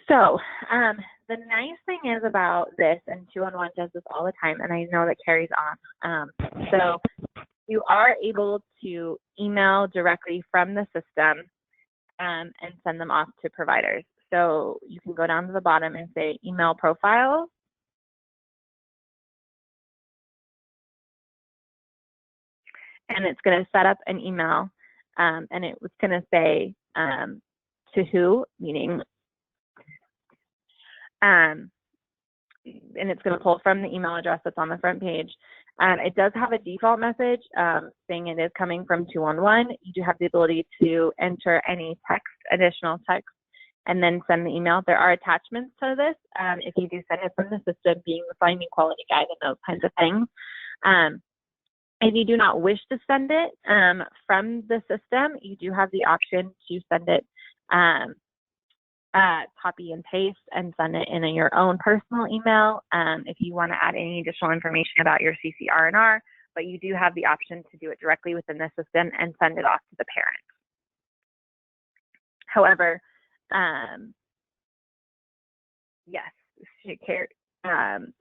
So the nice thing is about this, and 211 does this all the time, and I know that Carrie's on. So you are able to email directly from the system and send them off to providers. So you can go down to the bottom and say email profile. And it's going to set up an email, and it was going to say to who, meaning, and it's going to pull from the email address that's on the front page. It does have a default message saying it is coming from 211. You do have the ability to enter any text, additional text, and then send the email. There are attachments to this if you do send it from the system, being the finding quality guide and those kinds of things. If you do not wish to send it from the system, you do have the option to send it copy and paste and send it in your own personal email if you want to add any additional information about your CCR&R, but you do have the option to do it directly within the system and send it off to the parent. However, yes,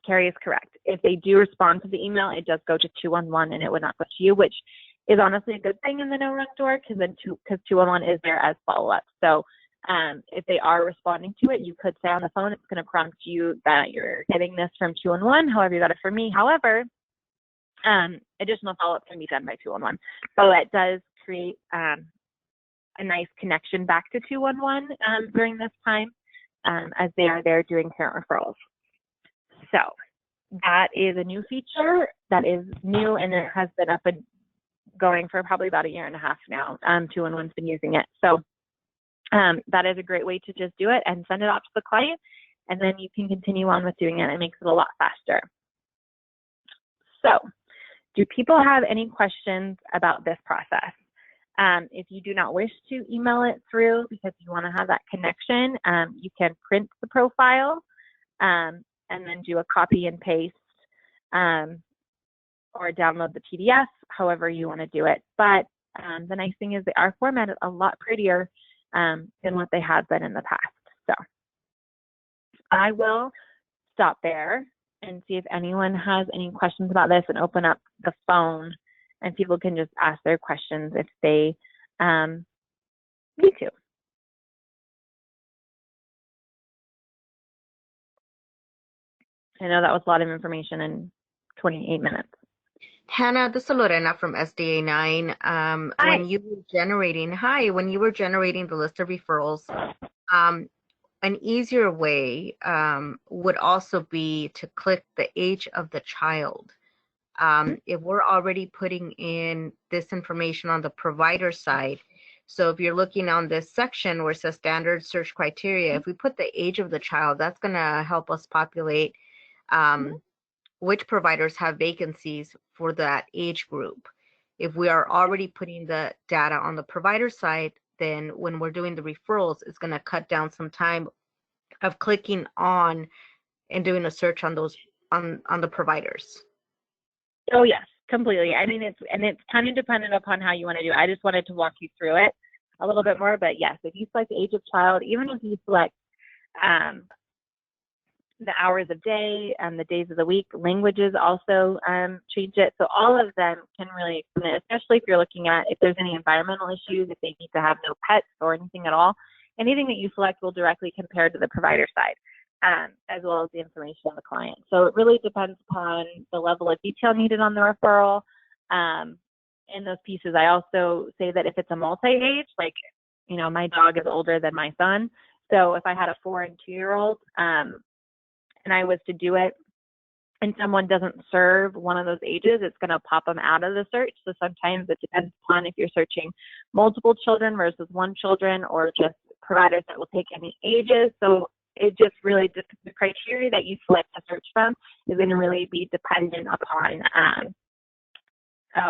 Carrie is correct. If they do respond to the email, it does go to 211 and it would not go to you, which is honestly a good thing in the no run door because 211 is there as follow-up. So if they are responding to it, you could say on the phone, it's going to prompt you that you're getting this from 211. However, you got it from me. However, additional follow-up can be done by 211. So it does create a nice connection back to 211 during this time as they are there doing parent referrals. So that is a new feature that is new, and it has been up and going for probably about a year and a half now. 211's been using it. So that is a great way to just do it and send it off to the client, and then you can continue on with doing it. It makes it a lot faster. So do people have any questions about this process? If you do not wish to email it through because you want to have that connection, you can print the profile and then do a copy and paste or download the PDF, however you want to do it. But the nice thing is they are formatted a lot prettier than what they have been in the past. So I will stop there and see if anyone has any questions about this and open up the phone and people can just ask their questions if they need to. I know that was a lot of information in 28 minutes. Hannah, this is Lorena from SDA 9. When you were generating, when you were generating the list of referrals, an easier way would also be to click the age of the child. If we're already putting in this information on the provider side, so if you're looking on this section where it says standard search criteria, if we put the age of the child, that's going to help us populate which providers have vacancies for that age group. If we are already putting the data on the provider side, then when we're doing the referrals, it's going to cut down some time of clicking on and doing a search on those on the providers. Oh yes, completely. I mean, it's kind of dependent upon how you want to do it. I just wanted to walk you through it a little bit more, but yes, if you select the age of child, even if you select the hours of day and the days of the week, languages also change it. So all of them can really explain it, especially if you're looking at if there's any environmental issues, if they need to have no pets or anything at all. Anything that you select will directly compare to the provider side, as well as the information on the client. So it really depends upon the level of detail needed on the referral. In those pieces, I also say that if it's a multi-age, like, you know, my dog is older than my son. So if I had a 4- and 2-year-old, and I was to do it and someone doesn't serve one of those ages, it's going to pop them out of the search. So sometimes it depends upon if you're searching multiple children versus one children or just providers that will take any ages. So it just really, the criteria that you select to search from is going to really be dependent upon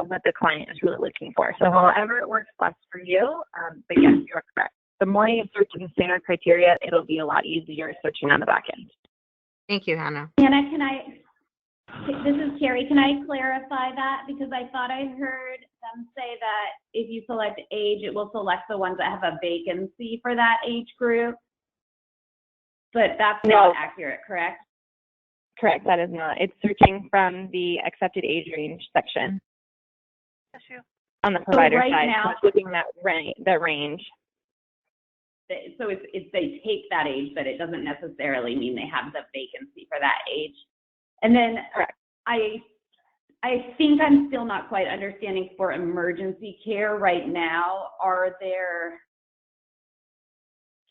what the client is really looking for. So however it works best for you, but yes, you're correct. The more you search in standard criteria, it'll be a lot easier searching on the back end. Thank you, Hannah. Hannah, this is Carrie. Can I clarify that? Because I thought I heard them say that if you select age, it will select the ones that have a vacancy for that age group. But that's not accurate, correct? Correct, that is not. It's searching from the accepted age range section on the provider right side. now, so it's looking at the range. So it's they take that age, but it doesn't necessarily mean they have the vacancy for that age. And then correct. I think I'm still not quite understanding for emergency care right now.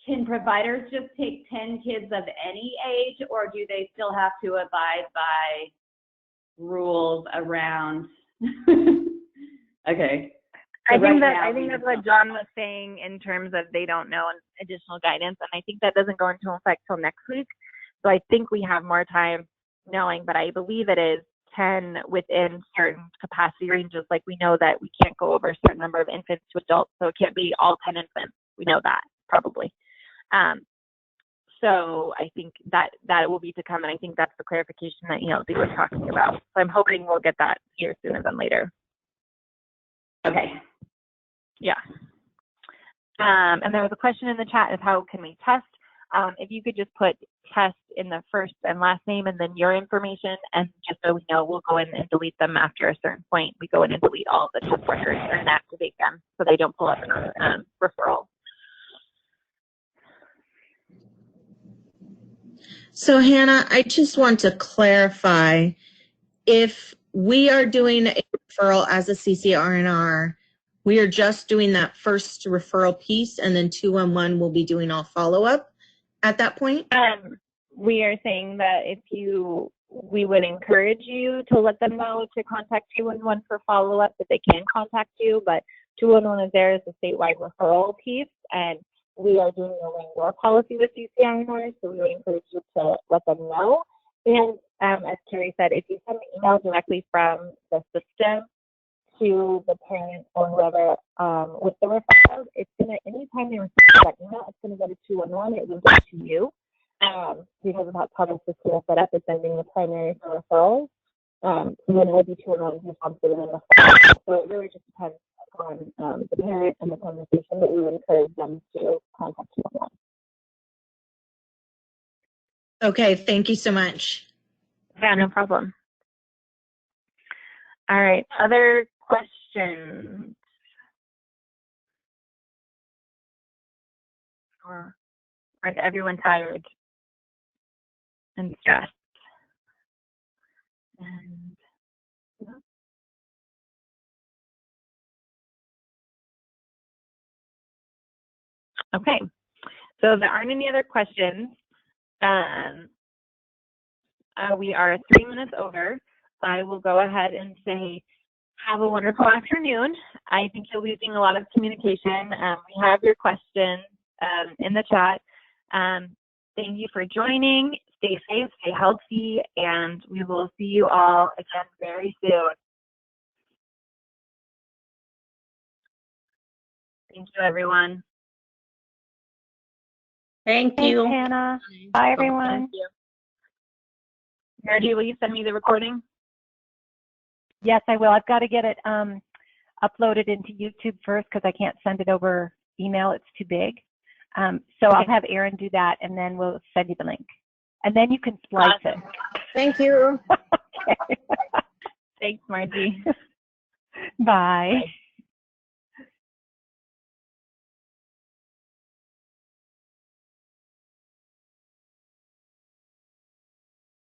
Can providers just take 10 kids of any age, or do they still have to abide by rules around? Okay. So I think right that's what John was saying in terms of they don't know additional guidance, and I think that doesn't go into effect till next week. So I think we have more time knowing, but I believe it is 10 within certain capacity ranges. Like we know that we can't go over a certain number of infants to adults, so it can't be all 10 infants. We know that probably. So I think that will be to come, and I think that's the clarification that ELD was talking about. So I'm hoping we'll get that here sooner than later. Okay. Yeah. And there was a question in the chat of how can we test. If you could just put test in the first and last name and then your information, and just so we know, we'll go in and delete them after a certain point. We go in and delete all of the test records and activate them so they don't pull up another referral. So Hannah, I just want to clarify, if we are doing a referral as a CCR&R, we are just doing that first referral piece, and then 211 will be doing all follow-up at that point? We are saying that we would encourage you to let them know to contact 211 for follow-up, that they can contact you, but 211 is there as a statewide referral piece, and we are doing a Wrangler policy with CCR&R, so we would encourage you to let them know. And as Carrie said, if you send an email directly from the system to the parent or whoever with the referral, it's going to, anytime they receive that email, it's going to go to 211, it will go to you. Because of how public the school is set up, it's sending the primary for referrals. And then it will be 211 responsible in the referral. So it really just depends on the parent and the conversation, but we would encourage them to contact 211. Okay, thank you so much. Yeah, no problem. All right, other questions? Or is everyone tired and stressed? And yeah. Okay, so there aren't any other questions. We are 3 minutes over. I will go ahead and say, have a wonderful afternoon. I think you'll be using a lot of communication. We have your questions in the chat. Thank you for joining. Stay safe, stay healthy, and we will see you all again very soon. Thank you, everyone. Thank you. Thanks, Hannah. Bye, everyone. Thank you. Margie, will you send me the recording? Yes, I will. I've got to get it uploaded into YouTube first because I can't send it over email. It's too big. So I'll have Erin do that, and then we'll send you the link. And then you can splice it. Thank you. Okay. Thanks, Margie. Bye. Bye.